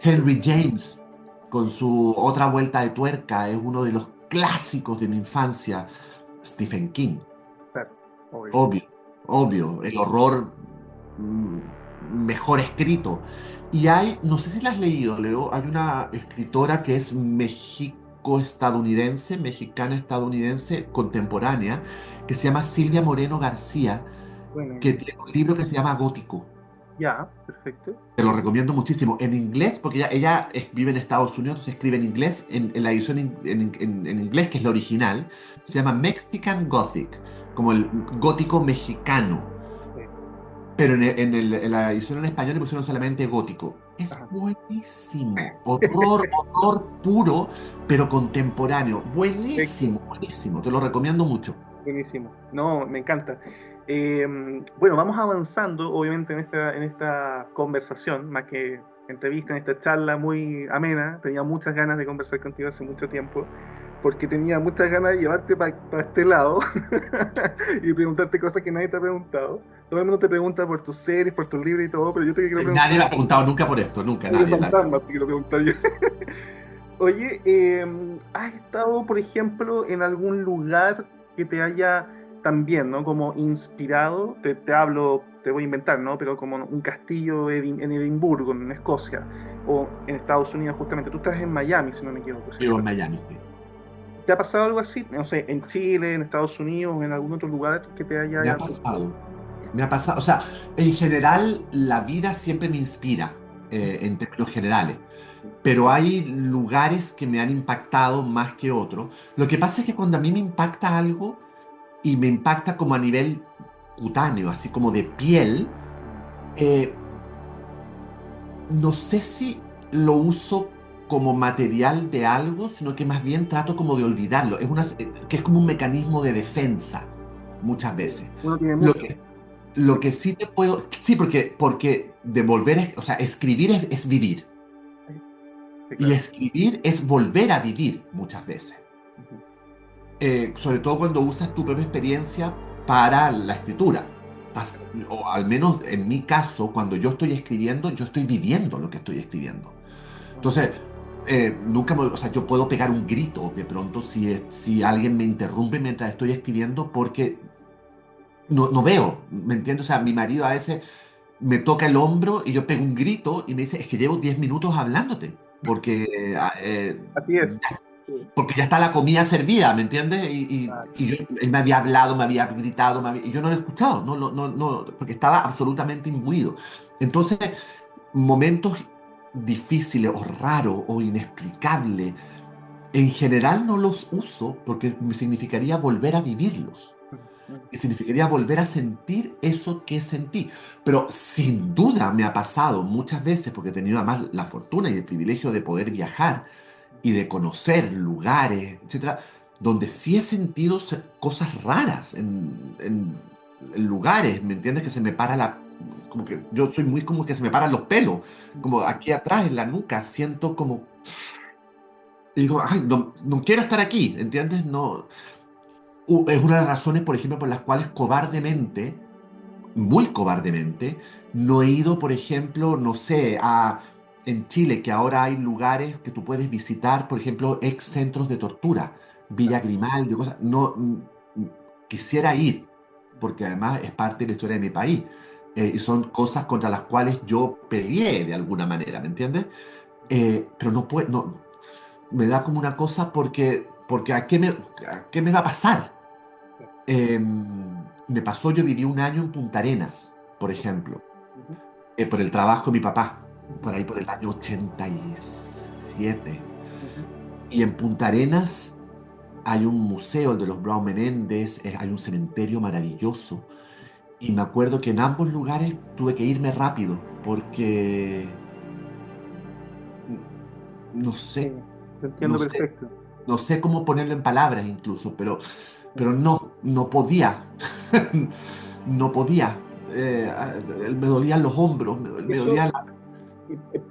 Henry James, con su Otra Vuelta de Tuerca, es uno de los clásicos de mi infancia. Stephen King. Claro, obvio. Obvio, obvio, el horror mm, mejor escrito. Y hay, no sé si la has leído, Leo, hay una escritora que es México-estadounidense, mexicana-estadounidense, contemporánea, que se llama Silvia Moreno García, Bueno, que tiene un libro que se llama Gótico. ya, perfecto. Te lo recomiendo muchísimo. En inglés, porque ella vive en Estados Unidos, entonces escribe en inglés, en la edición en inglés, que es la original, se llama Mexican Gothic, como el gótico mexicano. Sí. Pero en la edición en español le pusieron solamente gótico. Es Ajá. buenísimo. Horror, horror puro, pero contemporáneo. Perfecto. Buenísimo, buenísimo. Te lo recomiendo mucho. Buenísimo. No, me encanta. Eh, bueno, vamos avanzando, obviamente, en esta conversación, más que entrevista, en esta charla muy amena. Tenía muchas ganas de conversar contigo hace mucho tiempo, porque tenía muchas ganas de llevarte para este lado y preguntarte cosas que nadie te ha preguntado. Todo el mundo te pregunta por tus series, por tus libros y todo, pero yo te quiero preguntar Nadie me ha preguntado nunca por esto, nunca por el nadie. fantasma, te quiero preguntar yo. Oye, ¿has estado, por ejemplo, en algún lugar que te haya también, ¿no? Como inspirado, te hablo, te voy a inventar, ¿no? Pero como un castillo en Edimburgo, en Escocia, o en Estados Unidos, justamente. Tú estás en Miami, si no me equivoco, Vivo ¿cierto? en Miami, sí. ¿Te ha pasado algo así? No sé, en Chile, en Estados Unidos, en algún otro lugar que te Me ha haya... pasado. Me ha pasado, o sea, en general la vida siempre me inspira, en términos generales, pero hay lugares que me han impactado más que otros. Lo que pasa es que cuando a mí me impacta algo y me impacta como a nivel cutáneo, así como de piel, eh, no sé si lo uso como material de algo, sino que más bien trato como de olvidarlo. Que es como un mecanismo de defensa muchas veces. Uno tiene Lo mucho. que Lo que sí te puedo, sí, porque devolver, o sea, escribir es vivir. Sí, Y claro. escribir es volver a vivir muchas veces. Ujú. Sobre todo cuando usas tu propia experiencia para la escritura. O al menos en mi caso, cuando yo estoy escribiendo, yo estoy viviendo lo que estoy escribiendo. Entonces, nunca o sea, yo puedo pegar un grito de pronto si alguien me interrumpe mientras estoy escribiendo porque no veo, ¿me entiendes? O sea, mi marido a veces me toca el hombro y yo pego un grito y me dice, es que llevo 10 minutos hablándote, porque, Así es. Sí. porque ya está la comida servida, ¿me entiendes? Ah, Él me había hablado, me había gritado, y yo no lo he escuchado, porque estaba absolutamente imbuido. Entonces, momentos difíciles o raros o inexplicables, en general no los uso porque me significaría volver a vivirlos. ujú, ujú. Y significaría volver a sentir eso que sentí. Pero sin duda me ha pasado muchas veces, porque he tenido además la fortuna y el privilegio de poder viajar y de conocer lugares, etcétera, donde sí he sentido cosas raras en lugares, ¿me entiendes? Que se me para como que yo soy muy como que se me paran los pelos, como aquí atrás en la nuca, siento como... Y digo, ay, no quiero estar aquí, ¿entiendes? No, es una de las razones, por ejemplo, por las cuales cobardemente, muy cobardemente, no he ido, por ejemplo, no sé, en Chile, que ahora hay lugares que tú puedes visitar, por ejemplo, ex centros de tortura, Villa Grimaldi, cosas. No, quisiera ir, porque además es parte de la historia de mi país, y son cosas contra las cuales yo peleé de alguna manera, ¿me entiendes? Pero no puedo, no, me da como una cosa porque ¿a qué me va a pasar? Me pasó, yo viví un año en Punta Arenas, por ejemplo, Ujú, por el trabajo de mi papá, ujú, por ahí por el año 87. ujú. Y en Punta Arenas hay un museo, el de los Brown Menéndez, hay un cementerio maravilloso. Y me acuerdo que en ambos lugares tuve que irme rápido, porque no Sí, sé, te no entiendo sé, perfecto. no sé cómo ponerlo en palabras incluso, pero no podía. No podía. Me dolían los hombros, me dolía Eso, la...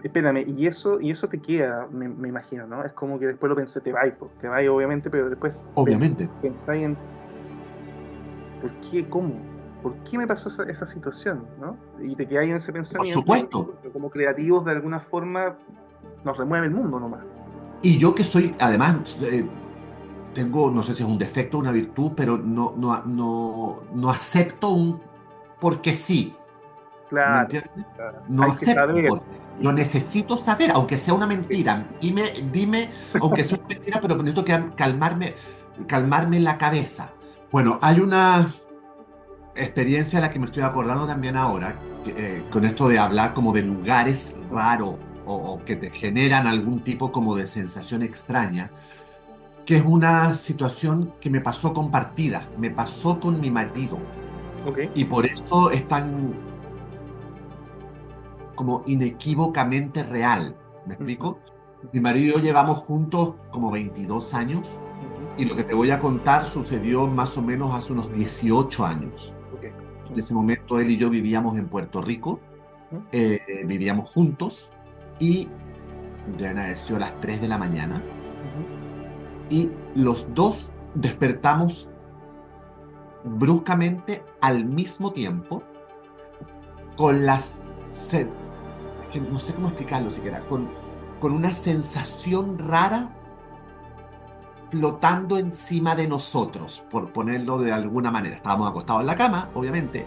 espérame, y eso te queda, me imagino, ¿no? Es como que después lo pensé, te vais obviamente, pero después Obviamente, pensáis en por qué, cómo, por qué me pasó esa situación, ¿no? Y te quedáis en ese por pensamiento y supuesto. como creativos de alguna forma nos remueve el mundo nomás. Y yo que soy, además, tengo, no sé si es un defecto o una virtud, pero no acepto un porque sí. ¿Me Claro, entiendes? claro. No Hay que acepto saber. porque yo necesito saber, aunque sea una mentira. Dime, aunque sea una mentira, pero necesito calmarme la cabeza. Bueno, hay una experiencia de la que me estoy acordando también ahora, con esto de hablar como de lugares raros o que te generan algún tipo como de sensación extraña, que es una situación que me pasó compartida, me pasó con mi marido Ok. y por eso es tan como inequívocamente real. ¿Me Ujú, explico? Mi ujú, marido y yo llevamos juntos como 22 años ujú. y lo que te voy a contar sucedió más o menos hace unos 18 años. Ok. En ese momento él y yo vivíamos en Puerto Rico, Ujú, vivíamos juntos y deben haber sido las 3 de la mañana ujú. y los dos despertamos bruscamente al mismo tiempo con es que no sé cómo explicarlo siquiera, con una sensación rara flotando encima de nosotros, por ponerlo de alguna manera. Estábamos acostados en la cama, obviamente,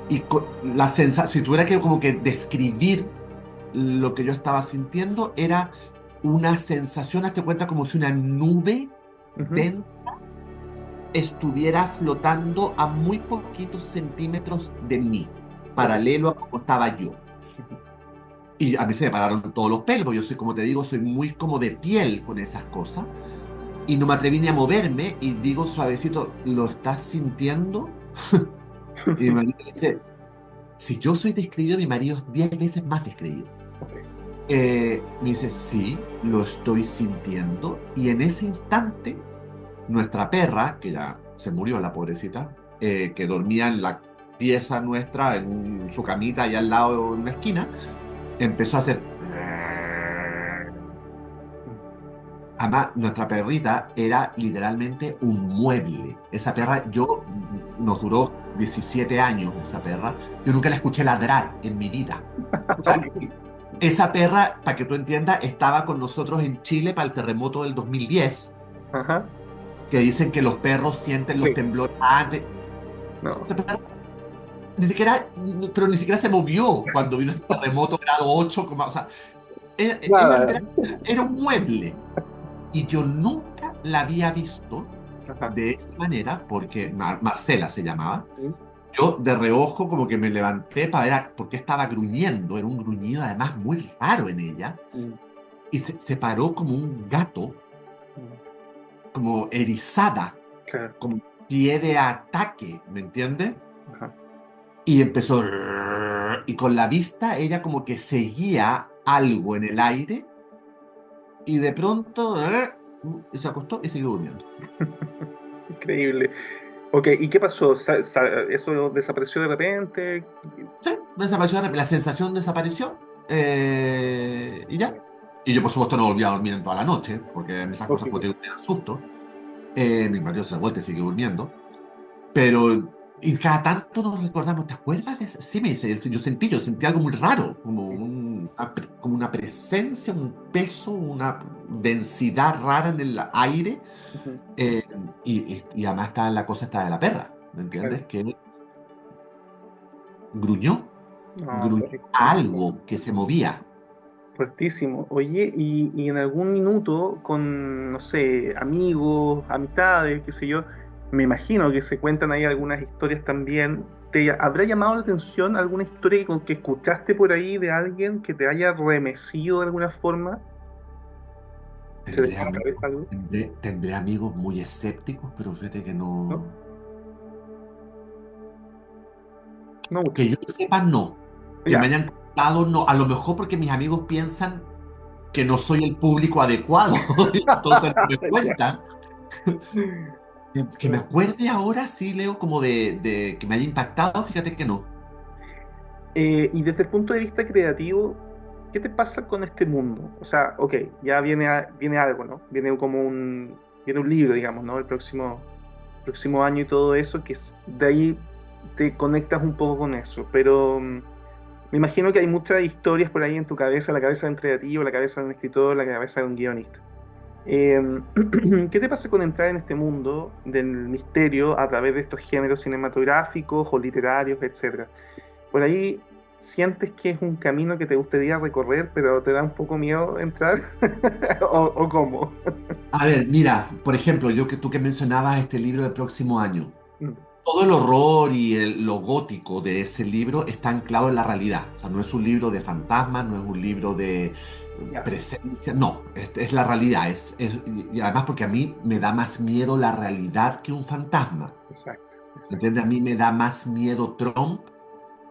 y la sensación, si tuviera que como que describir lo que yo estaba sintiendo, era una sensación, hazte cuenta, como si una nube Ujú. densa estuviera flotando a muy poquitos centímetros de mí, Ok. paralelo a como estaba yo. Ujú. Y a mí se me pararon todos los pelos, porque yo soy, como te digo, soy muy como de piel con esas cosas. Y no me atreví ni a moverme y digo suavecito, ¿lo estás sintiendo? Y mi marido dice, si yo soy descreído, mi marido es 10 veces más descreído. Ok. Me dice, sí, lo estoy sintiendo. Y en ese instante, nuestra perra, que ya se murió la pobrecita, que dormía en la pieza nuestra, en su camita allá al lado en una esquina, empezó a hacer... Mm. Además, nuestra perrita era literalmente un mueble. Esa perra, nos duró 17 años esa perra. Yo nunca la escuché ladrar en mi vida. O sea, Ok. esa perra, para que tú entiendas, estaba con nosotros en Chile para el terremoto del 2010, Ajá. que dicen que los perros sienten los Sí. temblores antes. No. Esa perra ni siquiera, pero ni siquiera se movió cuando vino ese terremoto grado 8, o sea, ella Nada. literalmente era un mueble. Y yo nunca la había visto Ajá. de esta manera, porque Marcela se llamaba. Mm. Yo de reojo como que me levanté para ver por qué estaba gruñendo. Era un gruñido además muy raro en ella. Mm. Y se paró como un gato, Mm. como erizada, Claro. como pie de ataque, ¿me entiendes? Ajá. Y empezó... Y con la vista ella como que seguía algo en el aire y de pronto... Y se acostó y siguió durmiendo. Increíble. Ok, ¿y qué pasó? ¿Eso desapareció de repente? Sí, desapareció, la sensación desapareció y ya. Y yo, por supuesto, no volví a dormir en toda la noche, porque en esas cosas, como te Lógico. digo, me dan susto. Mi marido se da vuelta y sigue durmiendo. Pero, y cada tanto nos recordamos, ¿te acuerdas de eso? Sí, me dice, yo sentí algo muy raro, como, como una presencia, un peso, una densidad rara en el aire. Ujú. eh, y además la cosa está de la perra, ¿me Claro. entiendes? Que gruñó, No, gruñó a algo que se movía. fuertísimo. Oye, y en algún minuto con, no sé, amigos, amistades, qué sé yo, me imagino que se cuentan ahí algunas historias también. ¿Te habrá llamado la atención alguna historia que escuchaste por ahí de alguien que te haya remecido de alguna forma? ¿Se te Tendré viene a la amigos, cabeza algo? tendré amigos muy escépticos, pero fíjate que ¿No? no. No mucho. Que yo sepa, no. Que me Ya. hayan contado, no. A lo mejor porque mis amigos piensan que no soy el público adecuado. Y entonces no me Ya. cuentan. Que me acuerde ahora, sí, Leo, como de que me haya impactado, fíjate que no. Y desde el punto de vista creativo, ¿qué te pasa con este mundo? O sea, ok, ya viene algo, ¿no? Viene un libro, digamos, ¿no? El próximo año y todo eso, de ahí te conectas un poco con eso. Pero me imagino que hay muchas historias por ahí en tu cabeza, la cabeza de un creativo, la cabeza de un escritor, la cabeza de un guionista. Eh, ¿Qué te pasa con entrar en este mundo del misterio a través de estos géneros cinematográficos o literarios, etcétera? Por ahí sientes que es un camino que te gustaría recorrer, pero te da un poco miedo entrar, o cómo. A ver, mira, por ejemplo, tú que mencionabas este libro del próximo año. Mm. Todo el horror y lo gótico de ese libro está anclado en la realidad. O sea, no es un libro de fantasmas, no es un libro de Ya. presencia, no, es la realidad. Y además porque a mí me da más miedo la realidad que un fantasma. Exacto, ¿Me exacto. entiendes? A mí me da más miedo Trump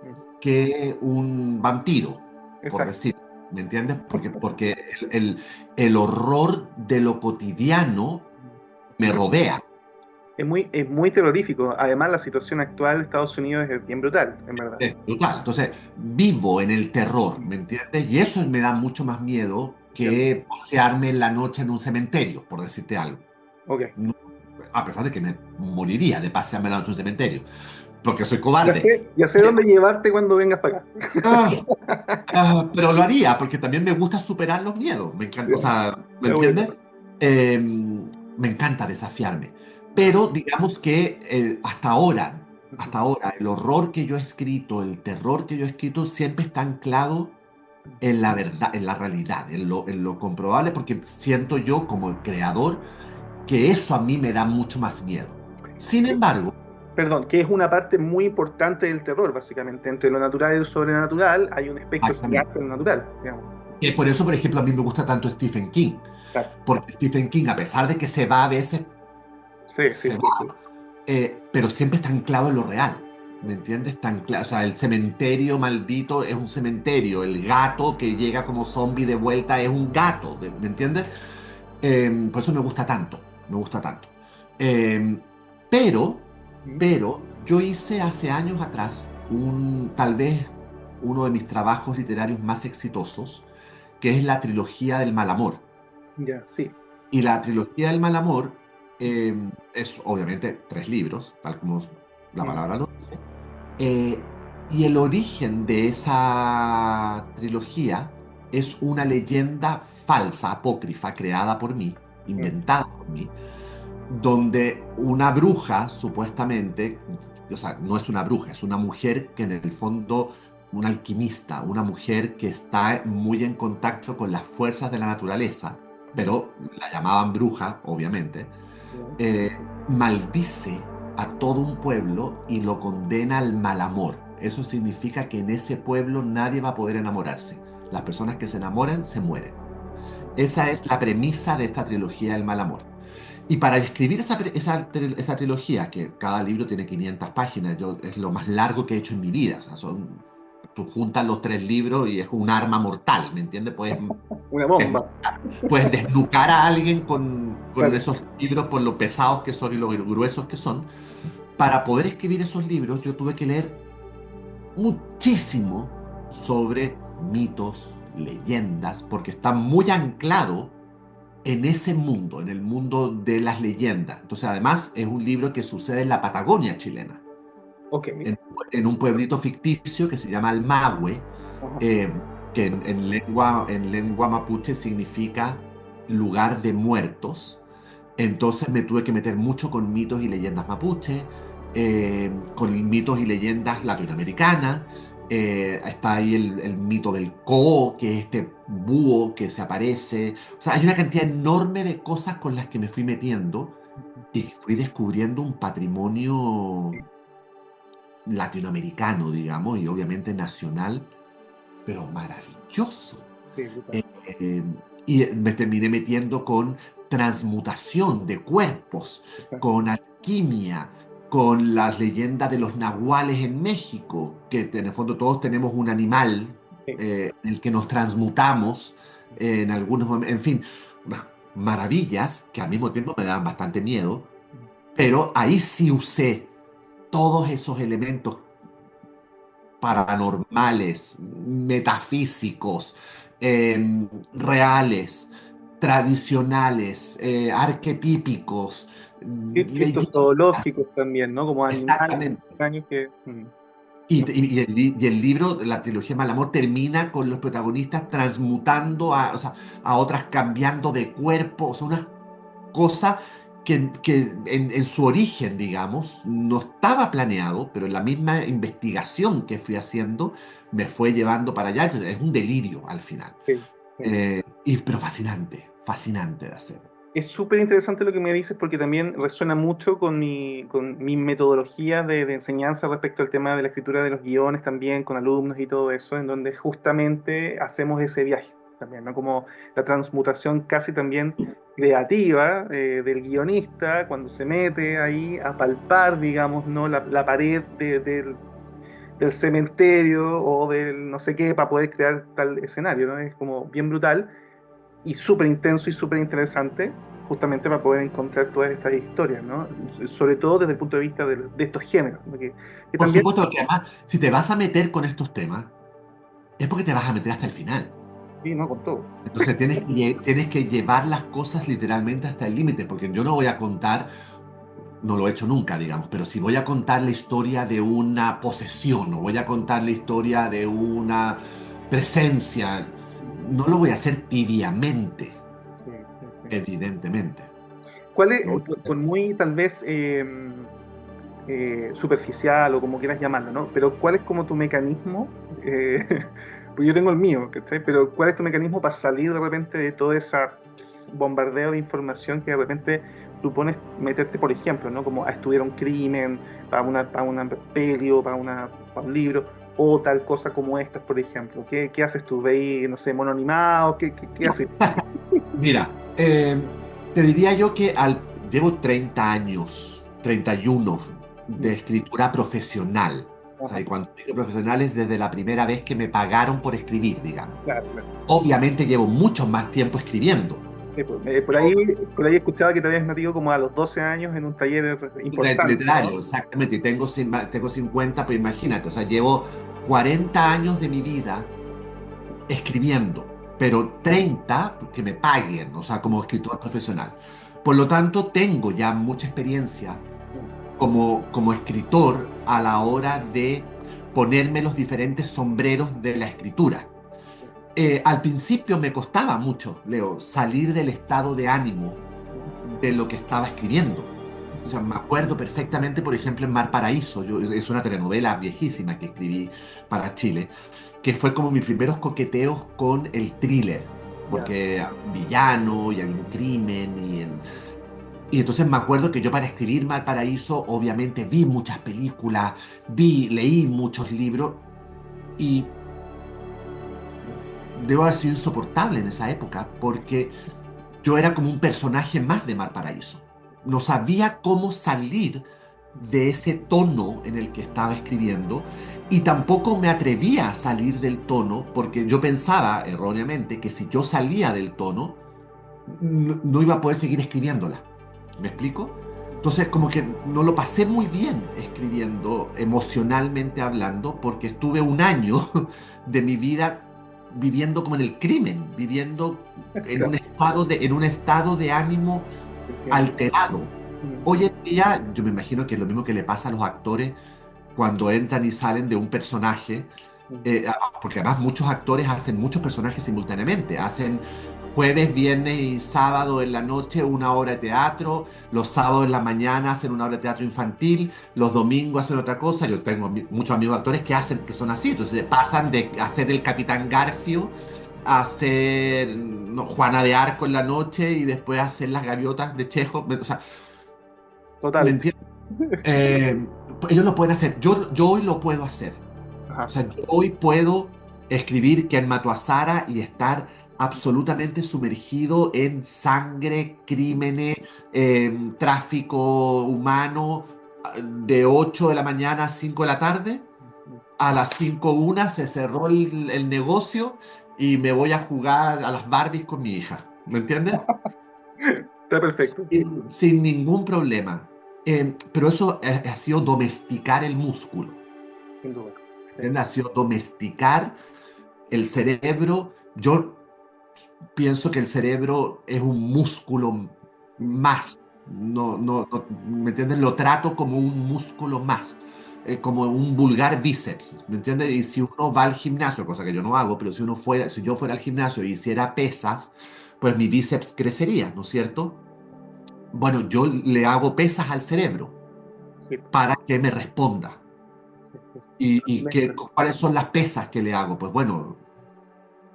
Mm. que un vampiro, por Exacto. decir. ¿Me entiendes? Porque el horror de lo cotidiano me rodea. Es muy terrorífico. Además, la situación actual de Estados Unidos es bien brutal, en verdad. Es brutal. Entonces, vivo en el terror, ¿me entiendes? Y eso me da mucho más miedo Entiendo. que pasearme en la noche en un cementerio, por decirte algo. Ok. No- a pesar de que me moriría de pasearme en la noche en un cementerio. porque soy cobarde. Ya sé dónde llevarte cuando vengas para acá. Ah, pero lo haría porque también me gusta superar los miedos. Me encanta, o Ya, sea, ¿me está bueno. entiendes? Me encanta desafiarme. Pero digamos que Ujú. hasta ahora, el horror que yo he escrito, el terror que yo he escrito, siempre está anclado en la verdad, en la realidad, en lo comprobable, porque siento yo como creador que eso a mí me da mucho más miedo. Sin Que- embargo, Perdón, que es una parte muy importante del terror, básicamente. Entre lo natural y lo sobrenatural hay un espectro exactamente. gigante en lo natural, digamos. Que por eso, por ejemplo, a mí me gusta tanto Stephen King. Claro. Porque Stephen King, a pesar de que se va a veces, Sí, sí, se sí, va, sí. pero siempre está anclado en lo real. ¿Me entiendes? Está o sea, el cementerio maldito es un cementerio. El gato que llega como zombie de vuelta es un gato. ¿Me entiendes? Por eso me gusta tanto. Me gusta tanto. Eh, pero, Mm. pero, yo hice hace años atrás tal vez uno de mis trabajos literarios más exitosos, que es la trilogía del mal amor. Ya, sí. Y la trilogía del mal amor es obviamente 3 libros, tal como la Mm, palabra lo dice. Eh, y el origen de esa trilogía es una leyenda falsa, apócrifa, creada por mí, mm, inventada por mí, donde una bruja, supuestamente, o sea, no es una bruja, es una mujer que en el fondo, una alquimista, una mujer que está muy en contacto con las fuerzas de la naturaleza, mm, pero la llamaban bruja, obviamente, ya. eh, maldice a todo un pueblo y lo condena al mal amor. Eso significa que en ese pueblo nadie va a poder enamorarse. Las personas que se enamoran se mueren. Esa es la premisa de esta trilogía del mal amor. Y para escribir esa trilogía, que cada libro tiene 500 páginas, es lo más largo que he hecho en mi vida. O sea, tú juntas los 3 libros y es un arma mortal, ¿me entiendes? Una Des- bomba. puedes desnucar a alguien con Claro. esos libros por lo pesados que son y lo gruesos que son. Para poder escribir esos libros, yo tuve que leer muchísimo sobre mitos, leyendas, porque está muy anclado en ese mundo, en el mundo de las leyendas. Entonces, además, es un libro que sucede en la Patagonia chilena, Ok. en, en un pueblito ficticio que se llama Almagüe, Ajá. eh, que en lengua mapuche significa lugar de muertos. Entonces me tuve que meter mucho con mitos y leyendas mapuche, con mitos y leyendas latinoamericanas. Está ahí el mito del Ko, que es este búho que se aparece. O sea, hay una cantidad enorme de cosas con las que me fui metiendo y que fui descubriendo un patrimonio latinoamericano, digamos, y obviamente nacional, pero maravilloso. Sí, brutal. Eh, eh, y me terminé metiendo con transmutación de cuerpos, Brutal. con alquimia, con las leyendas de los nahuales en México, que en el fondo todos tenemos un animal Sí. en el que nos transmutamos en algunos momentos, en fin, unas maravillas que al mismo tiempo me daban bastante miedo, pero ahí sí usé todos esos elementos paranormales, metafísicos, reales, tradicionales, arquetípicos, Ritos leyendas. zoológicos también, ¿no? Como animales Exactamente. extraños que... Y, no. y- y el libro, la trilogía Malamor, termina con los protagonistas transmutando o sea, a otras, cambiando de cuerpo, o sea, una cosa que en su origen, digamos, no estaba planeado, pero en la misma investigación que fui haciendo me fue llevando para allá. Es un delirio al final. Sí, sí. Pero fascinante, fascinante de hacer. Es súper interesante lo que me dices porque también resuena mucho con mi metodología de enseñanza respecto al tema de la escritura de los guiones también, con alumnos y todo eso, en donde justamente hacemos ese viaje también, ¿no? Como la transmutación casi también creativa del guionista cuando se mete ahí a palpar, digamos, ¿no? La pared del cementerio o del no sé qué para poder crear tal escenario, ¿no? Es como bien brutal y súper intenso y súper interesante, justamente para poder encontrar todas estas historias, ¿no? Sobre todo desde el punto de vista de estos géneros, ¿no? Que Por también, supuesto que además, si te vas a meter con estos temas, es porque te vas a meter hasta el final. sí, ¿no? Con todo. Entonces tienes que llevar las cosas literalmente hasta el límite, porque yo no voy a contar. no lo he hecho nunca, digamos, pero si voy a contar la historia de una posesión o voy a contar la historia de una presencia, no lo voy a hacer tibiamente, Sí, sí, sí. evidentemente. ¿Cuál es, Lo voy a por hacer. muy tal vez superficial o como quieras llamarlo, ¿no? Pero ¿cuál es como tu mecanismo? Pues yo tengo el mío, ¿cachai? Pero ¿cuál es tu mecanismo para salir de repente de todo ese bombardeo de información que de repente tú pones meterte, por ejemplo, ¿no? Como a estudiar un crimen, para una peli o para un libro, o tal cosa como estas, por ejemplo. ¿Qué haces tú? ¿Veis, no sé, mono animado? ¿Qué haces? Mira, te diría yo que llevo 30 años, 31 de escritura profesional. O sea, Ajá, y cuando digo profesional es desde la primera vez que me pagaron por escribir, digamos. claro, claro. Obviamente llevo mucho más tiempo escribiendo. Sí, pues, Yo, por ahí escuchaba que te habías metido como a los 12 años en un taller importante, ¿no? literario, exactamente, y tengo 50, pero imagínate, o sea, llevo 40 años de mi vida escribiendo, pero 30 que me paguen, o sea, como escritor profesional. Por lo tanto, tengo ya mucha experiencia como escritor a la hora de ponerme los diferentes sombreros de la escritura. Al principio me costaba mucho, Leo, salir del estado de ánimo de lo que estaba escribiendo. O sea, me acuerdo perfectamente, por ejemplo, en Mar Paraíso, es una telenovela viejísima que escribí para Chile, que fue como mis primeros coqueteos con el thriller, Ya, porque había un villano y había un crimen y entonces me acuerdo que yo para escribir Mal Paraíso obviamente vi muchas películas, leí muchos libros y debo haber sido insoportable en esa época porque yo era como un personaje más de Mal Paraíso. No sabía cómo salir de ese tono en el que estaba escribiendo y tampoco me atrevía a salir del tono porque yo pensaba erróneamente que si yo salía del tono no iba a poder seguir escribiéndola. ¿Me explico? Entonces, como que no lo pasé muy bien escribiendo, emocionalmente hablando, porque estuve un año de mi vida viviendo como en el crimen, viviendo claro, en un estado de ánimo entiendo. alterado. Mm, Hoy en día, yo me imagino que es lo mismo que le pasa a los actores cuando entran y salen de un personaje, mm, porque además muchos actores hacen muchos personajes simultáneamente, hacen jueves, viernes y sábado en la noche una obra de teatro, los sábados en la mañana hacen una obra de teatro infantil, los domingos hacen otra cosa. Yo tengo muchos amigos actores que son así, entonces pasan de hacer el Capitán Garfio a hacer no, Juana de Arco en la noche y después hacer las gaviotas de Chejo. O sea, ¿me total. entiendes? Eh, ellos lo pueden hacer, yo hoy lo puedo hacer. O Ajá. sea, yo hoy puedo escribir Ken mató a Sara y estar absolutamente sumergido en sangre, crímenes, tráfico humano, de 8 de la mañana a 5 de la tarde. A las 5:01 se cerró el negocio y me voy a jugar a las Barbies con mi hija. ¿Me entiendes? Está perfecto, Sin ningún problema. Pero eso ha sido domesticar el músculo. sin duda. Sí. ¿Entiendes? Ha sido domesticar el cerebro. Yo pienso que el cerebro es un músculo más. ¿Me entiendes? Lo trato como un músculo más, como un vulgar bíceps, ¿me entiendes? Y si uno va al gimnasio, cosa que yo no hago, pero si yo fuera al gimnasio y hiciera pesas, pues mi bíceps crecería, ¿no es cierto? Bueno, yo le hago pesas al cerebro Sí, para que me responda. sí, sí. ¿ Totalmente. cuáles son las pesas que le hago? Pues bueno,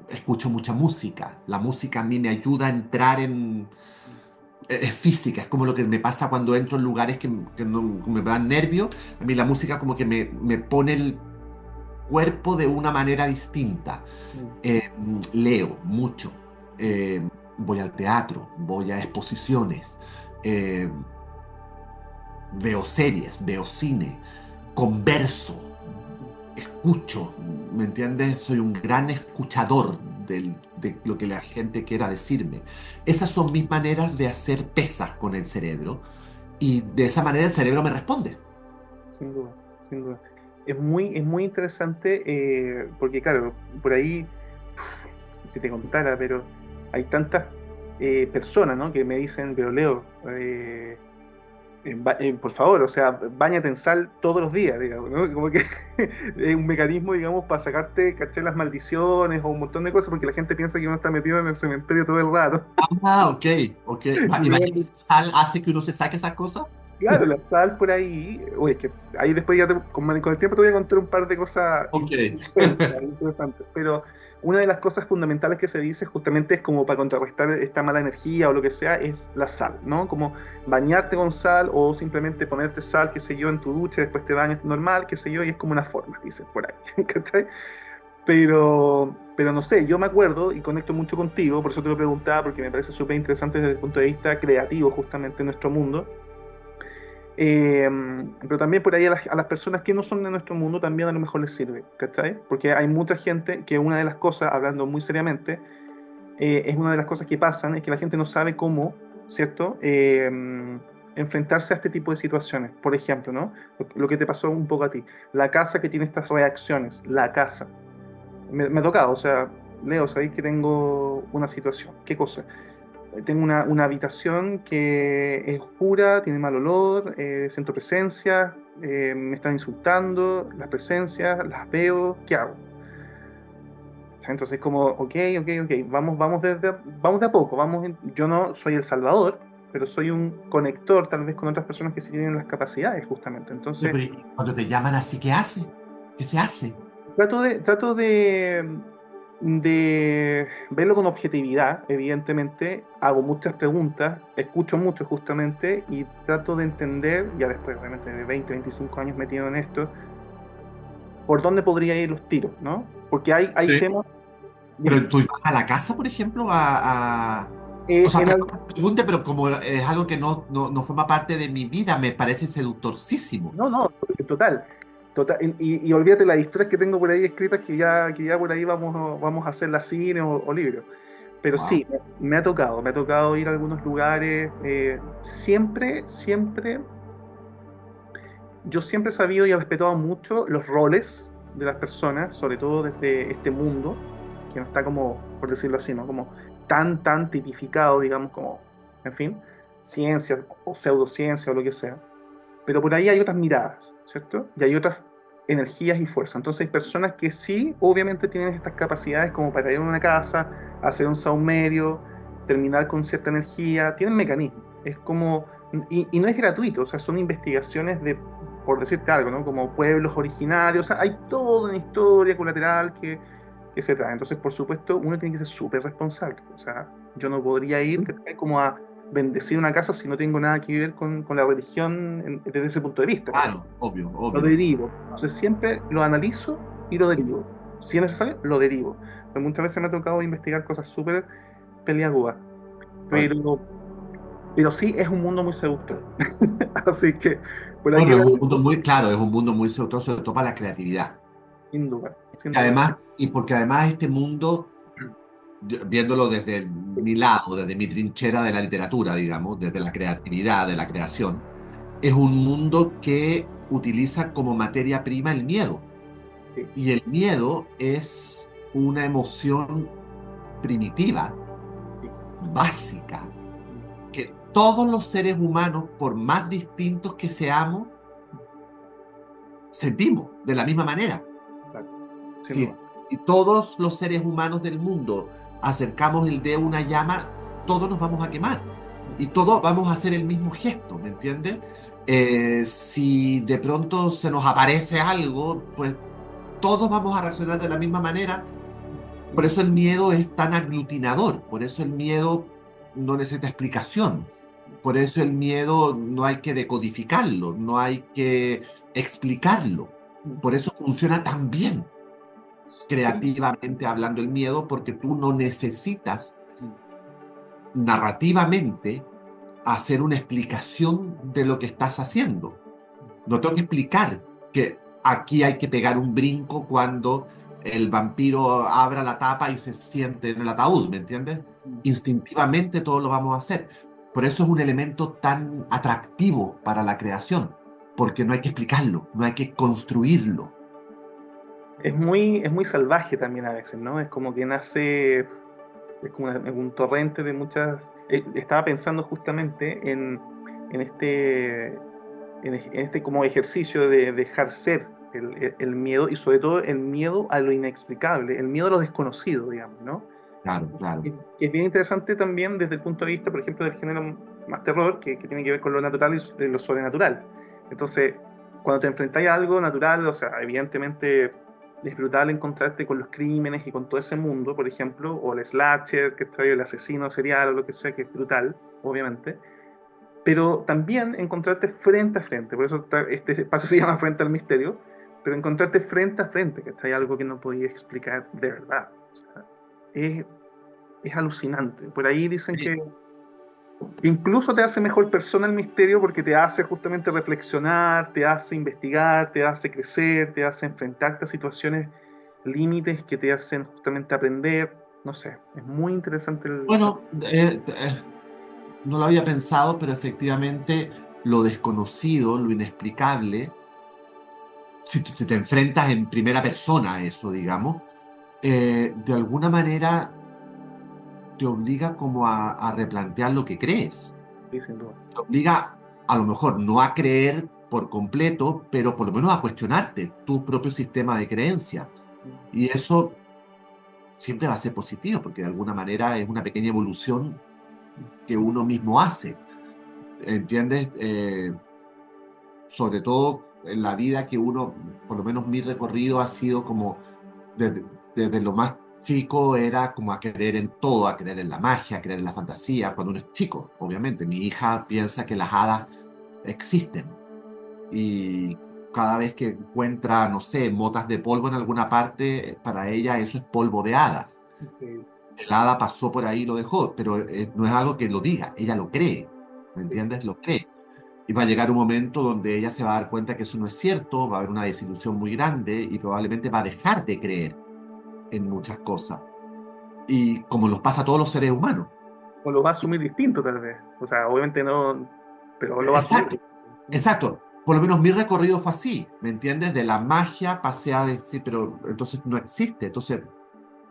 escucho mucha música. La música a mí me ayuda a entrar en... Es física, es como lo que me pasa cuando entro en lugares que me dan nervios. A mí la música como que me pone el cuerpo de una manera distinta. Mm, Eh, Leo mucho. Eh, Voy al teatro, voy a exposiciones, eh, veo series, veo cine, converso, mm. escucho, ¿me entiendes? Soy un gran escuchador de lo que la gente quiera decirme. Esas son mis maneras de hacer pesas con el cerebro y de esa manera el cerebro me responde. Sin duda, sin duda. Es muy interesante porque, claro, por ahí, si te contara, pero hay tantas personas, ¿no? Que me dicen, pero Leo, Por favor, o sea, báñate en sal todos los días, digamos, ¿no? Como que es un mecanismo, digamos, para sacarte, caché, las maldiciones o un montón de cosas, porque la gente piensa que uno está metido en el cementerio todo el rato. Ah, ok, ok. Y Imagínate luego, que sal hace que uno se saque esas cosas. claro, la sal por ahí, oye, que ahí después ya con el tiempo te voy a contar un par de cosas Ok. interesantes, pero una de las cosas fundamentales que se dice justamente es como para contrarrestar esta mala energía o lo que sea, es la sal, ¿no? Como bañarte con sal o simplemente ponerte sal, qué sé yo, en tu ducha, después te bañas normal, qué sé yo, y es como una forma, dicen por ahí, ¿cachai? Pero no sé, yo me acuerdo y conecto mucho contigo, por eso te lo preguntaba, porque me parece súper interesante desde el punto de vista creativo justamente en nuestro mundo. Eh, pero también por ahí a las personas que no son de nuestro mundo también a lo mejor les sirve, ¿cachai? Porque hay mucha gente que una de las cosas, hablando muy seriamente, es una de las cosas que pasan, es que la gente no sabe cómo, ¿cierto? Enfrentarse a este tipo de situaciones. Por ejemplo, ¿no? Lo que te pasó un poco a ti. La casa que tiene estas reacciones, la casa. Me ha tocado, o sea, Leo, sabéis que tengo una situación. ¿Qué cosa? Tengo una habitación que es oscura, tiene mal olor, siento presencia, me están insultando, las presencias, las veo, ¿qué hago? O sea, entonces como, ok, vamos de a poco, yo no soy el salvador, pero soy un conector tal vez con otras personas que sí tienen las capacidades justamente. Oye, Entonces, pero ¿y cuando te llaman así, ¿qué hace? ¿Qué se hace? trato de verlo con objetividad, evidentemente, hago muchas preguntas, escucho mucho justamente y trato de entender, ya después obviamente de 20, 25 años metido en esto, por dónde podría ir los tiros, ¿no? Porque hay Sí. temas, dime, Pero tú ibas a la casa, por ejemplo, O eh, sea, en perdón al- que te pregunte, pero como es algo que no forma parte de mi vida, me parece seductorcísimo. no, no, total, total, y olvídate las historias que tengo por ahí escritas que ya por ahí vamos a hacer las cine o libros. Pero sí, Wow. me ha tocado ir a algunos lugares. Yo siempre he sabido y he respetado mucho los roles de las personas, sobre todo desde este mundo, que no está como, por decirlo así, ¿no? Como tan tipificado, digamos, como, en fin, ciencia o pseudociencia o lo que sea. Pero por ahí hay otras miradas, ¿cierto? Y hay otras energías y fuerzas. Entonces hay personas que sí, obviamente tienen estas capacidades como para ir a una casa, hacer un saumerio, terminar con cierta energía, tienen mecanismos. Es como, y no es gratuito, o sea, son investigaciones de, por decirte algo, ¿no? Como pueblos originarios, o sea, hay toda una historia colateral que se trae. Entonces, por supuesto, uno tiene que ser súper responsable. O sea, yo no podría ir ¿cachai? Como a bendecir una casa si no tengo nada que ver con la religión desde ese punto de vista, por ejemplo. Claro, obvio, Lo obvio. derivo. Entonces siempre lo analizo y lo derivo. Si es necesario, lo derivo. Pero muchas veces me ha tocado investigar cosas súper peliagudas. Bueno, Pero sí es un mundo muy seductor. Así que por ahí bueno, el es un mundo asunto, muy claro, es un mundo muy seductor, sobre todo para la creatividad. sin duda, sin Y duda. además, y porque además este mundo, viéndolo desde Sí, mi lado, desde mi trinchera de la literatura, digamos, desde la creatividad, de la creación, es un mundo que utiliza como materia prima el miedo. sí, Y el miedo es una emoción primitiva, sí. básica, que todos los seres humanos, por más distintos que seamos, sentimos de la misma manera. Claro, sin duda. Si todos los seres humanos del mundo acercamos el dedo a una llama, todos nos vamos a quemar y todos vamos a hacer el mismo gesto, ¿me entiendes? Si de pronto se nos aparece algo, pues todos vamos a reaccionar de la misma manera. Por eso el miedo es tan aglutinador, por eso el miedo no necesita explicación, por eso el miedo no hay que decodificarlo, no hay que explicarlo, por eso funciona tan bien Sí. creativamente hablando el miedo, porque tú no necesitas narrativamente hacer una explicación de lo que estás haciendo. No tengo que explicar que aquí hay que pegar un brinco cuando el vampiro abra la tapa y se siente en el ataúd, ¿me entiendes? Instintivamente todos lo vamos a hacer. Por eso es un elemento tan atractivo para la creación, porque no hay que explicarlo, no hay que construirlo. Es muy salvaje también a veces, ¿no? Es como que nace, es como un torrente de muchas... estaba pensando justamente en este, en este como ejercicio de dejar ser el miedo y sobre todo el miedo a lo inexplicable, el miedo a lo desconocido, digamos, ¿no? Claro, claro. Que es bien interesante también desde el punto de vista, por ejemplo, del género más terror, que tiene que ver con lo natural y lo sobrenatural. Entonces, cuando te enfrentas a algo natural, o sea, evidentemente es brutal encontrarte con los crímenes y con todo ese mundo, por ejemplo, o el slasher, que está ahí, el asesino serial o lo que sea, que es brutal, obviamente, pero también encontrarte frente a frente, por eso este espacio se llama Frente al Misterio, pero encontrarte frente a frente, que está ahí algo que no podía explicar de verdad. O sea, es, es alucinante. Por ahí dicen Sí. que incluso te hace mejor persona el misterio porque te hace justamente reflexionar, te hace investigar, te hace crecer, te hace enfrentarte a situaciones límites que te hacen justamente aprender. No sé, es muy interesante el... Bueno, no lo había pensado, pero efectivamente lo desconocido, lo inexplicable, si te enfrentas en primera persona a eso, digamos, de alguna manera te obliga como a replantear lo que crees. Sí, sin duda. Te obliga a lo mejor no a creer por completo, pero por lo menos a cuestionarte tu propio sistema de creencia. Y eso siempre va a ser positivo, porque de alguna manera es una pequeña evolución que uno mismo hace. ¿Entiendes? Sobre todo en la vida que uno, por lo menos mi recorrido ha sido como desde, desde lo más chico era como a creer en todo, a creer en la magia, a creer en la fantasía, cuando uno es chico, obviamente. Mi hija piensa que las hadas existen y cada vez que encuentra, no sé, motas de polvo en alguna parte, para ella eso es polvo de hadas. Increíble. El hada pasó por ahí y lo dejó, pero no es algo que lo diga, ella lo cree, ¿me Sí, sí. entiendes? Lo cree. Y va a llegar un momento donde ella se va a dar cuenta que eso no es cierto, va a haber una desilusión muy grande y probablemente va a dejar de creer en muchas cosas. Y como nos pasa a todos los seres humanos. O lo va a asumir distinto tal vez. O sea, obviamente no, pero lo va a asumir. Exacto, exacto. Por lo menos mi recorrido fue así, ¿me entiendes? De la magia pasé a decir, pero entonces no existe. Entonces,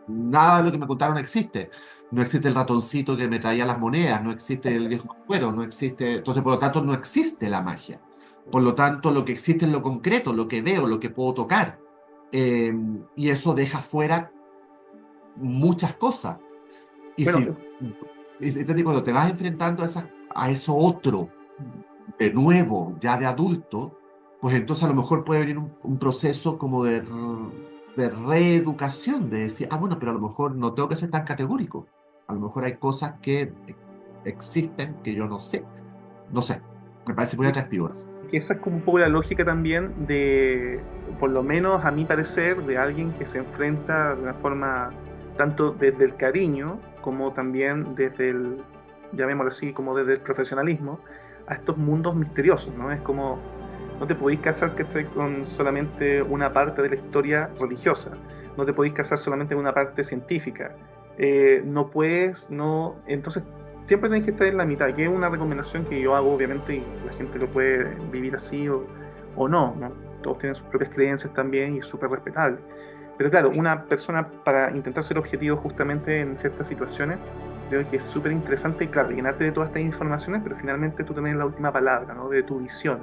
nada de lo que me contaron existe. No existe el ratoncito que me traía las monedas, no existe el viejo cuero, no existe. Entonces, por lo tanto, no existe la magia. Por lo tanto, lo que existe es lo concreto, lo que veo, lo que puedo tocar. Eh, y eso deja fuera muchas cosas. Y Bueno, si, es decir, cuando te vas enfrentando a eso otro, de nuevo, ya de adulto, pues entonces a lo mejor puede venir un proceso como de reeducación, de decir, ah, bueno, pero a lo mejor no tengo que ser tan categórico. A lo mejor hay cosas que existen que yo no sé. No sé, me parece muy atractivo eso. que esa es como un poco la lógica también de, por lo menos a mi parecer, de alguien que se enfrenta de una forma tanto desde el cariño como también desde el, llamémoslo así, como desde el profesionalismo, a estos mundos misteriosos, ¿no? Es como, no te podéis casar que estés con solamente una parte de la historia religiosa, no te podéis casar solamente con una parte científica, no puedes, no, entonces siempre tenéis que estar en la mitad, que es una recomendación que yo hago, obviamente, y la gente lo puede vivir así o no, ¿no? Todos tienen sus propias creencias también y es súper respetable. Pero claro, una persona para intentar ser objetivo justamente en ciertas situaciones, creo que es súper interesante y claro, llenarte de todas estas informaciones, pero finalmente tú tenés la última palabra, ¿no? De tu visión.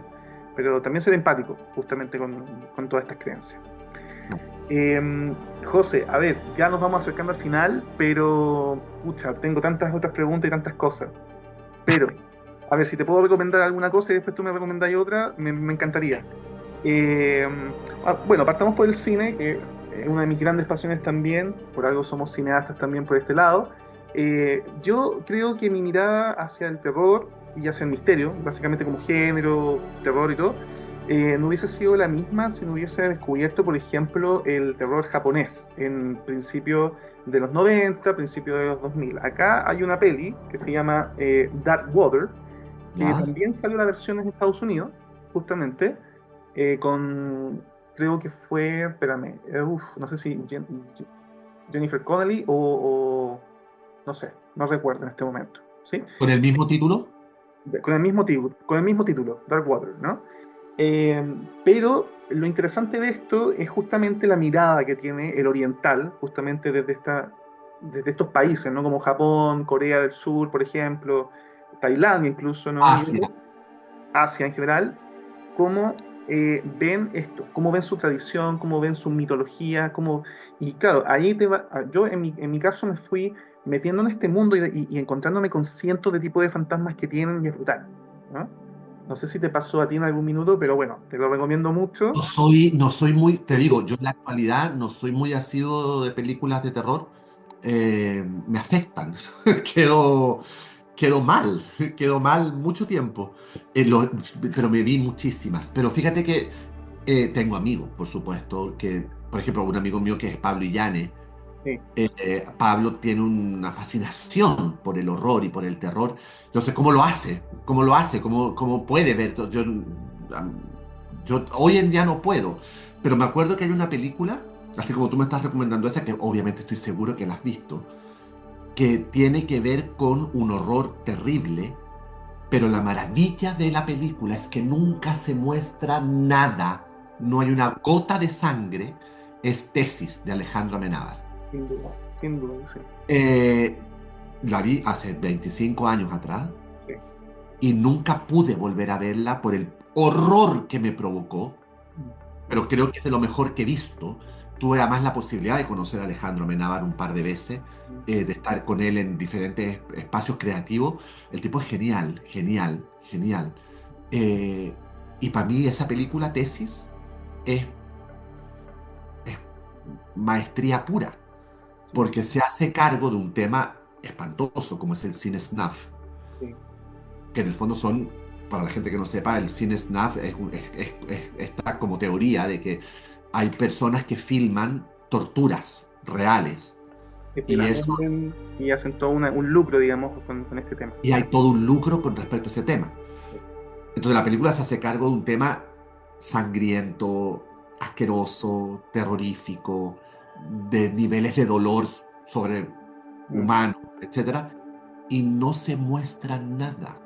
Pero también ser empático justamente con todas estas creencias. José, a ver, ya nos vamos acercando al final, pero pucha, tengo tantas otras preguntas y tantas cosas. Pero, a ver, si te puedo recomendar alguna cosa y después tú me recomendáis otra, me encantaría. Eh, bueno, partamos por el cine, que es una de mis grandes pasiones también, por algo somos cineastas también por este lado. Yo creo que mi mirada hacia el terror y hacia el misterio, básicamente como género, terror y todo, no hubiese sido la misma si no hubiese descubierto, por ejemplo, el terror japonés en principio de los 90, principio de los 2000. Acá hay una peli que se llama Dark Water, que ¿Ya? también salió la versión en Estados Unidos, justamente, con, creo que fue, espérame, no sé si Jennifer Connelly no sé, no recuerdo en este momento, ¿sí? ¿Con el mismo título? Con el mismo título, Dark Water, ¿no? Eh, pero lo interesante de esto es justamente la mirada que tiene el oriental, justamente desde estos países, ¿no? Como Japón, Corea del Sur, por ejemplo, Tailandia incluso, ¿no? Asia. Asia en general, cómo ven esto, cómo ven su tradición, cómo ven su mitología, cómo... Y claro, ahí yo en mi caso me fui metiendo en este mundo y encontrándome con cientos de tipos de fantasmas que tienen y es brutal, ¿no? No sé si te pasó a ti en algún minuto, pero bueno, te lo recomiendo mucho. No soy muy, te digo, yo en la actualidad no soy muy asiduo de películas de terror. Me afectan. Quedo, quedo mal mucho tiempo. Pero me vi muchísimas. Pero fíjate que tengo amigos, por supuesto, que, por ejemplo, un amigo mío que es Pablo Illane. Sí, Pablo tiene una fascinación por el horror y por el terror. Entonces, ¿cómo lo hace? ¿Cómo lo hace? ¿Cómo puede ver? Yo hoy en día no puedo, pero me acuerdo que hay una película, así como tú me estás recomendando esa, que obviamente estoy seguro que la has visto, que tiene que ver con un horror terrible, pero la maravilla de la película es que nunca se muestra nada, no hay una gota de sangre. Es Tesis de Alejandro Amenábar. sin duda, sí, Eh, la vi hace 25 años atrás sí. y nunca pude volver a verla por el horror que me provocó, Mm, pero creo que es de lo mejor que he visto. Tuve además la posibilidad de conocer a Alejandro Amenábar un par de veces, mm, de estar con él en diferentes espacios creativos. El tipo es genial, genial, genial. Eh, y para mí esa película, Tesis, es, es maestría pura, sí, porque se hace cargo de un tema espantoso como es el cine snuff, sí. que en el fondo son, para la gente que no sepa, el cine snuff está como teoría de que hay personas que filman torturas reales Sí, que y las eso, venden y hacen todo un lucro, digamos, con este tema. y hay todo un lucro con respecto a ese tema. Sí, Entonces la película se hace cargo de un tema sangriento, asqueroso, terrorífico, de niveles de dolor mm, sobrehumano, etcétera, y no se muestra nada.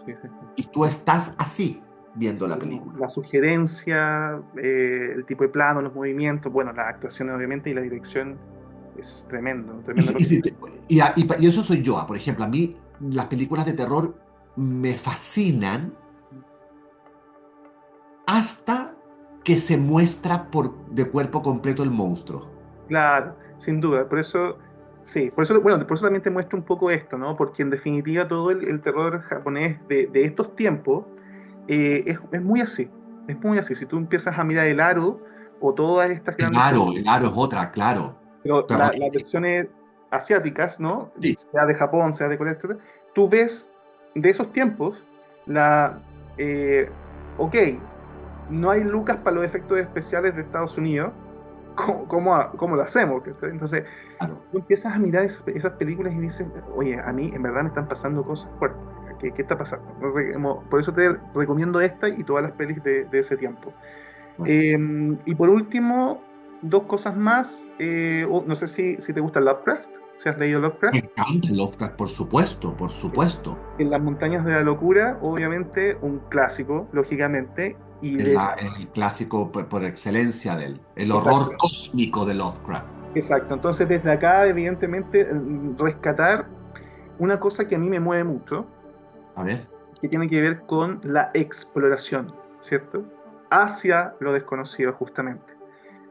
sí, sí, sí. Y tú estás así viendo Sí, la no, película. la sugerencia, el tipo de plano, los movimientos, bueno, las actuaciones obviamente y la dirección es tremendo, Y, tremendo. si- y, si te- y eso soy yo. Por ejemplo, a mí las películas de terror me fascinan hasta que se muestra de cuerpo completo el monstruo. Claro, sin duda. Por eso, sí, por eso, bueno, por eso también te muestro un poco esto, ¿no? Porque en definitiva todo el terror japonés de estos tiempos es muy así. Es muy así. Si tú empiezas a mirar el Aro o todas estas grandes películas, El aro es otra, claro. pero las Terrorífica. versiones asiáticas, ¿no? Sí. Sea de Japón, sea de Corea, etcétera, tú ves de esos tiempos la, eh, ok, no hay lucas para los efectos especiales de Estados Unidos, ¿cómo lo hacemos? ¿Cachai? Entonces, Claro. tú empiezas a mirar esas películas y dices, oye, a mí en verdad me están pasando cosas fuertes. ¿Qué está pasando? Entonces, por eso te recomiendo esta y todas las pelis de ese tiempo. Bueno, Y por último, dos cosas más. No sé si te gusta Lovecraft, si has leído me Lovecraft. encanta el Lovecraft, por supuesto, por supuesto. En las montañas de la locura, obviamente, un clásico, lógicamente, y El clásico por excelencia del el horror exacto, cósmico de Lovecraft. exacto. Entonces, desde acá, evidentemente, rescatar una cosa que a mí me mueve mucho, A ver. que tiene que ver con la exploración, ¿cierto? Hacia lo desconocido, justamente.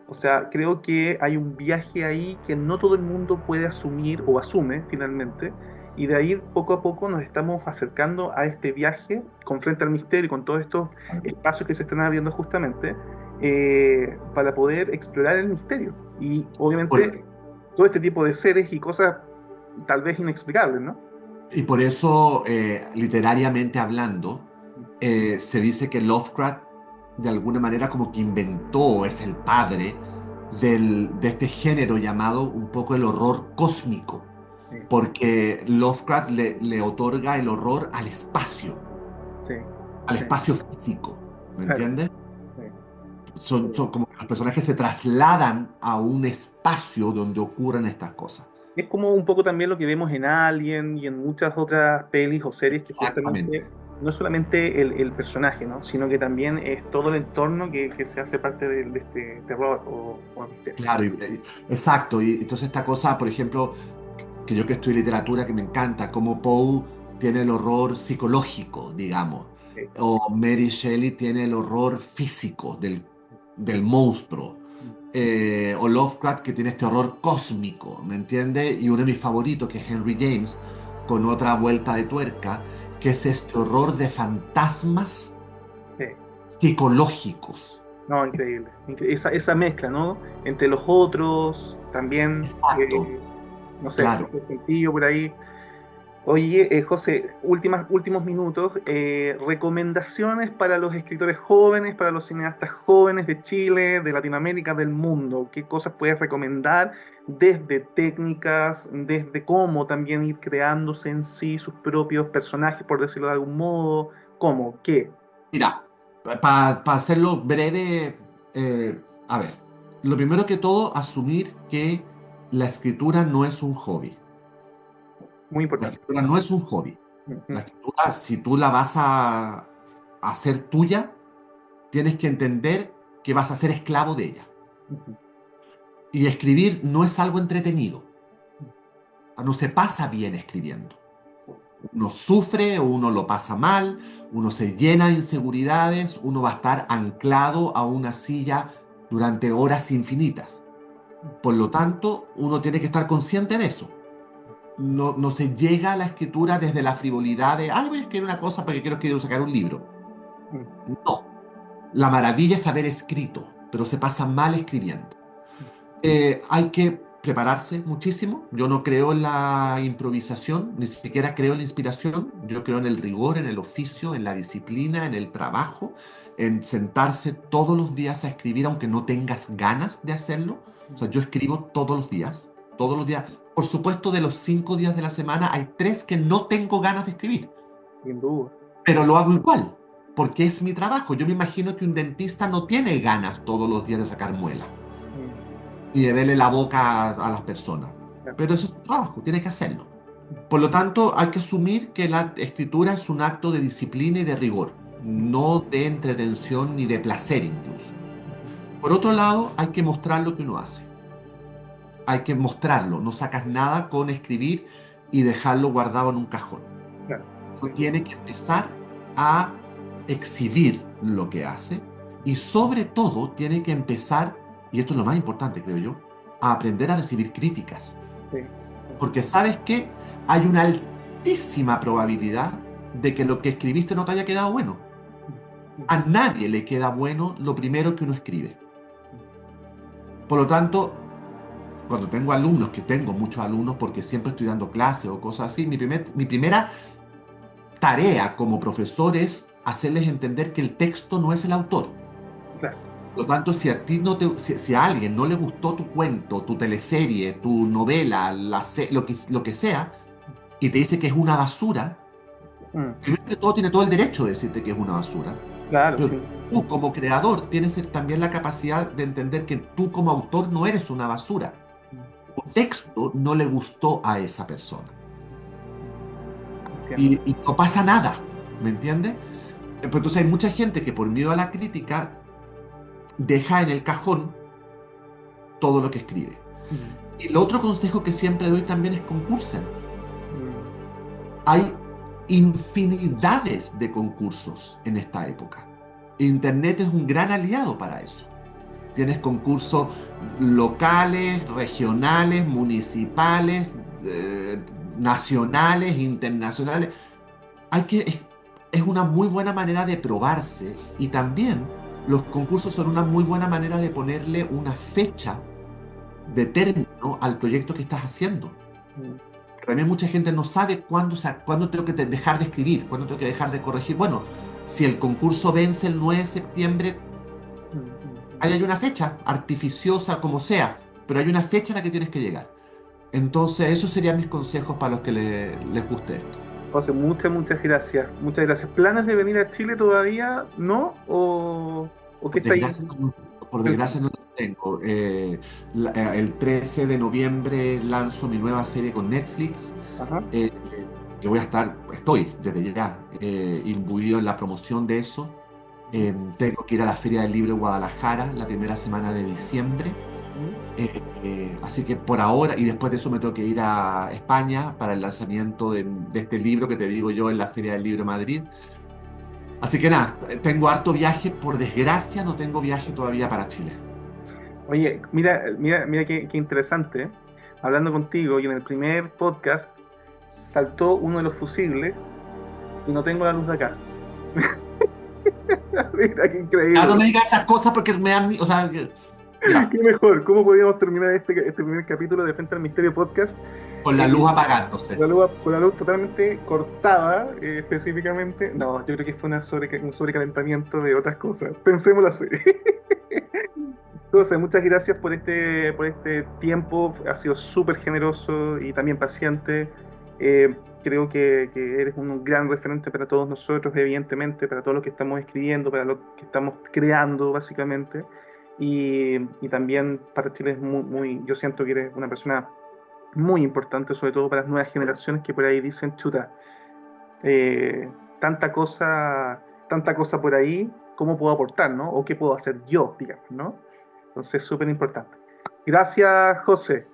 O sea, creo que hay un viaje ahí que no todo el mundo puede asumir o asume finalmente, y de ahí poco a poco nos estamos acercando a este viaje con Frente al Misterio y con todos estos espacios que se están abriendo justamente para poder explorar el misterio. Y Por- obviamente todo este tipo de seres y cosas tal vez inexplicables, ¿no? y por eso, literariamente hablando, se dice que Lovecraft, de alguna manera, como que inventó, es el padre de este género llamado un poco el horror cósmico, Sí, porque Lovecraft le otorga el horror sí, al sí, espacio físico, ¿me claro. entiendes? Sí, sí. Son como que los personajes se trasladan a un espacio donde ocurren estas cosas. Es como un poco también lo que vemos en Alien y en muchas otras pelis o series que justamente Exactamente. no es solamente el personaje, ¿no? Sino que también es todo el entorno que se hace parte de este terror o misterio. Claro, exacto. Y entonces esta cosa, por ejemplo, que yo que estudio literatura, que me encanta, como Poe tiene el horror psicológico, digamos. Sí. o Mary Shelley tiene el horror físico del monstruo, o Lovecraft que tiene este horror cósmico, ¿me entiendes? Y uno de mis favoritos, que es Henry James, con otra vuelta de tuerca, que es este horror de fantasmas Sí. psicológicos. No, increíble. Esa mezcla, ¿no? Entre los otros, también, Exacto, no sé, claro. el sentido por ahí. Oye, José, últimos minutos, recomendaciones para los escritores jóvenes, para los cineastas jóvenes de Chile, de Latinoamérica, del mundo. ¿Qué cosas puedes recomendar desde técnicas, desde cómo también ir creándose en sí sus propios personajes, por decirlo de algún modo? ¿Cómo? ¿Qué? Mira, para hacerlo breve, a ver, lo primero que todo, asumir que la escritura no es un hobby. Muy La importante. escritura no es un hobby. La Ujú, escritura, si tú la vas a hacer tuya, tienes que entender que vas a ser esclavo de ella. ujú, Y escribir no es algo entretenido. No se pasa bien escribiendo. Uno sufre, uno lo pasa mal, uno se llena de inseguridades, uno va a estar anclado a una silla durante horas infinitas. Por lo tanto, uno tiene que estar consciente de eso. No se llega a la escritura desde la frivolidad de, ay, voy a escribir una cosa porque quiero sacar un libro. ujú, No. La maravilla es haber escrito, pero se pasa mal escribiendo. Hay que prepararse muchísimo. Yo no creo en la improvisación, ni siquiera creo en la inspiración. Yo creo en el rigor, en el oficio, en la disciplina, en el trabajo, en sentarse todos los días a escribir aunque no tengas ganas de hacerlo. O sea, yo escribo todos los días, todos los días. Por supuesto, de los 5 días de la semana hay 3 que no tengo ganas de escribir, sin duda. pero lo hago igual, porque es mi trabajo. Yo me imagino que un dentista no tiene ganas todos los días de sacar muelas Mm, y de verle la boca a las personas. claro. Pero eso es su trabajo, tiene que hacerlo. Por lo tanto, hay que asumir que la escritura es un acto de disciplina y de rigor, no de entretención ni de placer incluso. Ujú, Por otro lado, hay que mostrar lo que uno hace. Hay que mostrarlo. No sacas nada con escribir y dejarlo guardado en un cajón. claro, Uno sin duda. tiene que empezar a exhibir lo que hace y sobre todo tiene que empezar, y esto es lo más importante creo yo, a aprender a recibir críticas. Sí, sí. Porque sabes que hay una altísima probabilidad de que lo que escribiste no te haya quedado bueno. Mm, mm, A nadie le queda bueno lo primero que uno escribe. mm, Por lo tanto, cuando tengo alumnos, que tengo muchos alumnos porque siempre estoy dando clases o cosas así, mi primera tarea como profesor es hacerles entender que el texto no es el autor. claro. Por lo tanto, si a ti no te, si a alguien no le gustó tu cuento, tu teleserie, tu novela, lo que sea, y te dice que es una basura, Mm, primero que todo tiene todo el derecho de decirte que es una basura, claro, pero tú sin duda. como creador tienes también la capacidad de entender que tú como autor no eres una basura. Mm, Tu texto no le gustó a esa persona. mm, entiendo. Y no pasa nada, ¿me entiendes? Pero entonces hay mucha gente que por miedo a la crítica deja en el cajón todo lo que escribe. Mm, Y el otro consejo que siempre doy también es concursen. mm, Hay infinidades de concursos en esta época. Internet es un gran aliado para eso. Tienes concursos locales, regionales, municipales, nacionales, internacionales. Es una muy buena manera de probarse y también los concursos son una muy buena manera de ponerle una fecha de término al proyecto que estás haciendo. mm, También mucha gente no sabe cuándo tengo que dejar de escribir, cuándo tengo que dejar de corregir. Bueno, si el concurso vence el 9 de septiembre, mm, mm, ahí mm. hay una fecha artificiosa, como sea, pero hay una fecha a la que tienes que llegar. Entonces, esos serían mis consejos para los que les guste esto. José, muchas gracias. Muchas gracias. ¿Planes de venir a Chile todavía? ¿No? ¿O qué Por está ahí desgracia, por desgracia pensando? no lo tengo. El 13 de noviembre lanzo mi nueva serie con Netflix. Ajá. eh, que estoy desde ya imbuido en la promoción de eso. Ujú, Tengo que ir a la Feria del Libro de Guadalajara la primera semana de diciembre. ujú. Así que por ahora, y después de eso me tengo que ir a España para el lanzamiento de este libro que te digo yo en la Feria del Libro de Madrid. Así que nada, tengo harto viaje, por desgracia no tengo viaje todavía para Chile. Oye, mira qué interesante, ¿eh? Hablando contigo y en el primer podcast saltó uno de los fusibles y no tengo la luz de acá. Mira, qué Ya no increíble. me digas esas cosas porque me dan, o sea, ya, Qué mejor. ¿Cómo podríamos terminar este primer capítulo de Frente al Misterio Podcast? con la Eh, luz apagándose. con la luz totalmente cortada, específicamente. No, yo creo que fue un sobrecalentamiento de otras cosas. Pensémoslo así. Entonces, muchas gracias por este tiempo. Ha sido súper generoso y también paciente. Creo que eres un gran referente para todos nosotros, evidentemente, para todo lo que estamos escribiendo, para lo que estamos creando, básicamente. Y también para Chile es yo siento que eres una persona muy importante, sobre todo para las nuevas generaciones que por ahí dicen, chuta, eh, tanta cosa por ahí, ¿cómo puedo aportar, no? O qué puedo hacer yo, digamos, ¿no? Entonces, súper importante. Gracias, José.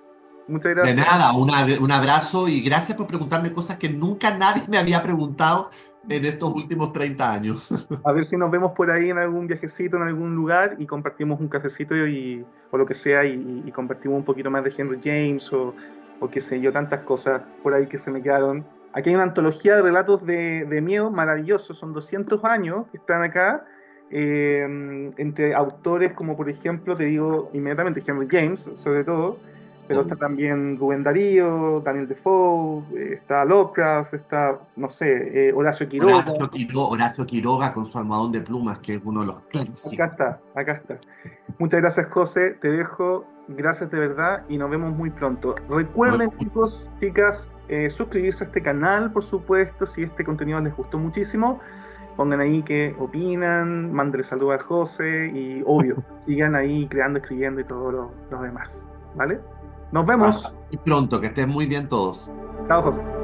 Muchas De gracias. nada, un abrazo y gracias por preguntarme cosas que nunca nadie me había preguntado en estos últimos 30 años. A ver si nos vemos por ahí en algún viajecito, en algún lugar y compartimos un cafecito o lo que sea y compartimos un poquito más de Henry James o qué sé yo, tantas cosas por ahí que se me quedaron. Aquí hay una antología de relatos de miedo maravillosos, son 200 años que están acá, entre autores como por ejemplo, te digo inmediatamente Henry James, sobre todo, pero está Obvio. también Rubén Darío, Daniel Defoe, está Lovecraft, está, no sé, Horacio Quiroga. Horacio Quiroga con su almohadón de plumas, que es uno de los Acá clásicos. está, acá está. Muchas gracias, José. Te dejo. Gracias de verdad y nos vemos muy pronto. Recuerden, chicos, chicas, suscribirse a este canal, por supuesto, si este contenido les gustó muchísimo. Pongan ahí qué opinan, mándenle saludos a José y, obvio, sigan ahí creando, escribiendo y todo lo demás. ¿Vale? Nos vemos. Hasta muy pronto, que estén muy bien todos. Chao, José.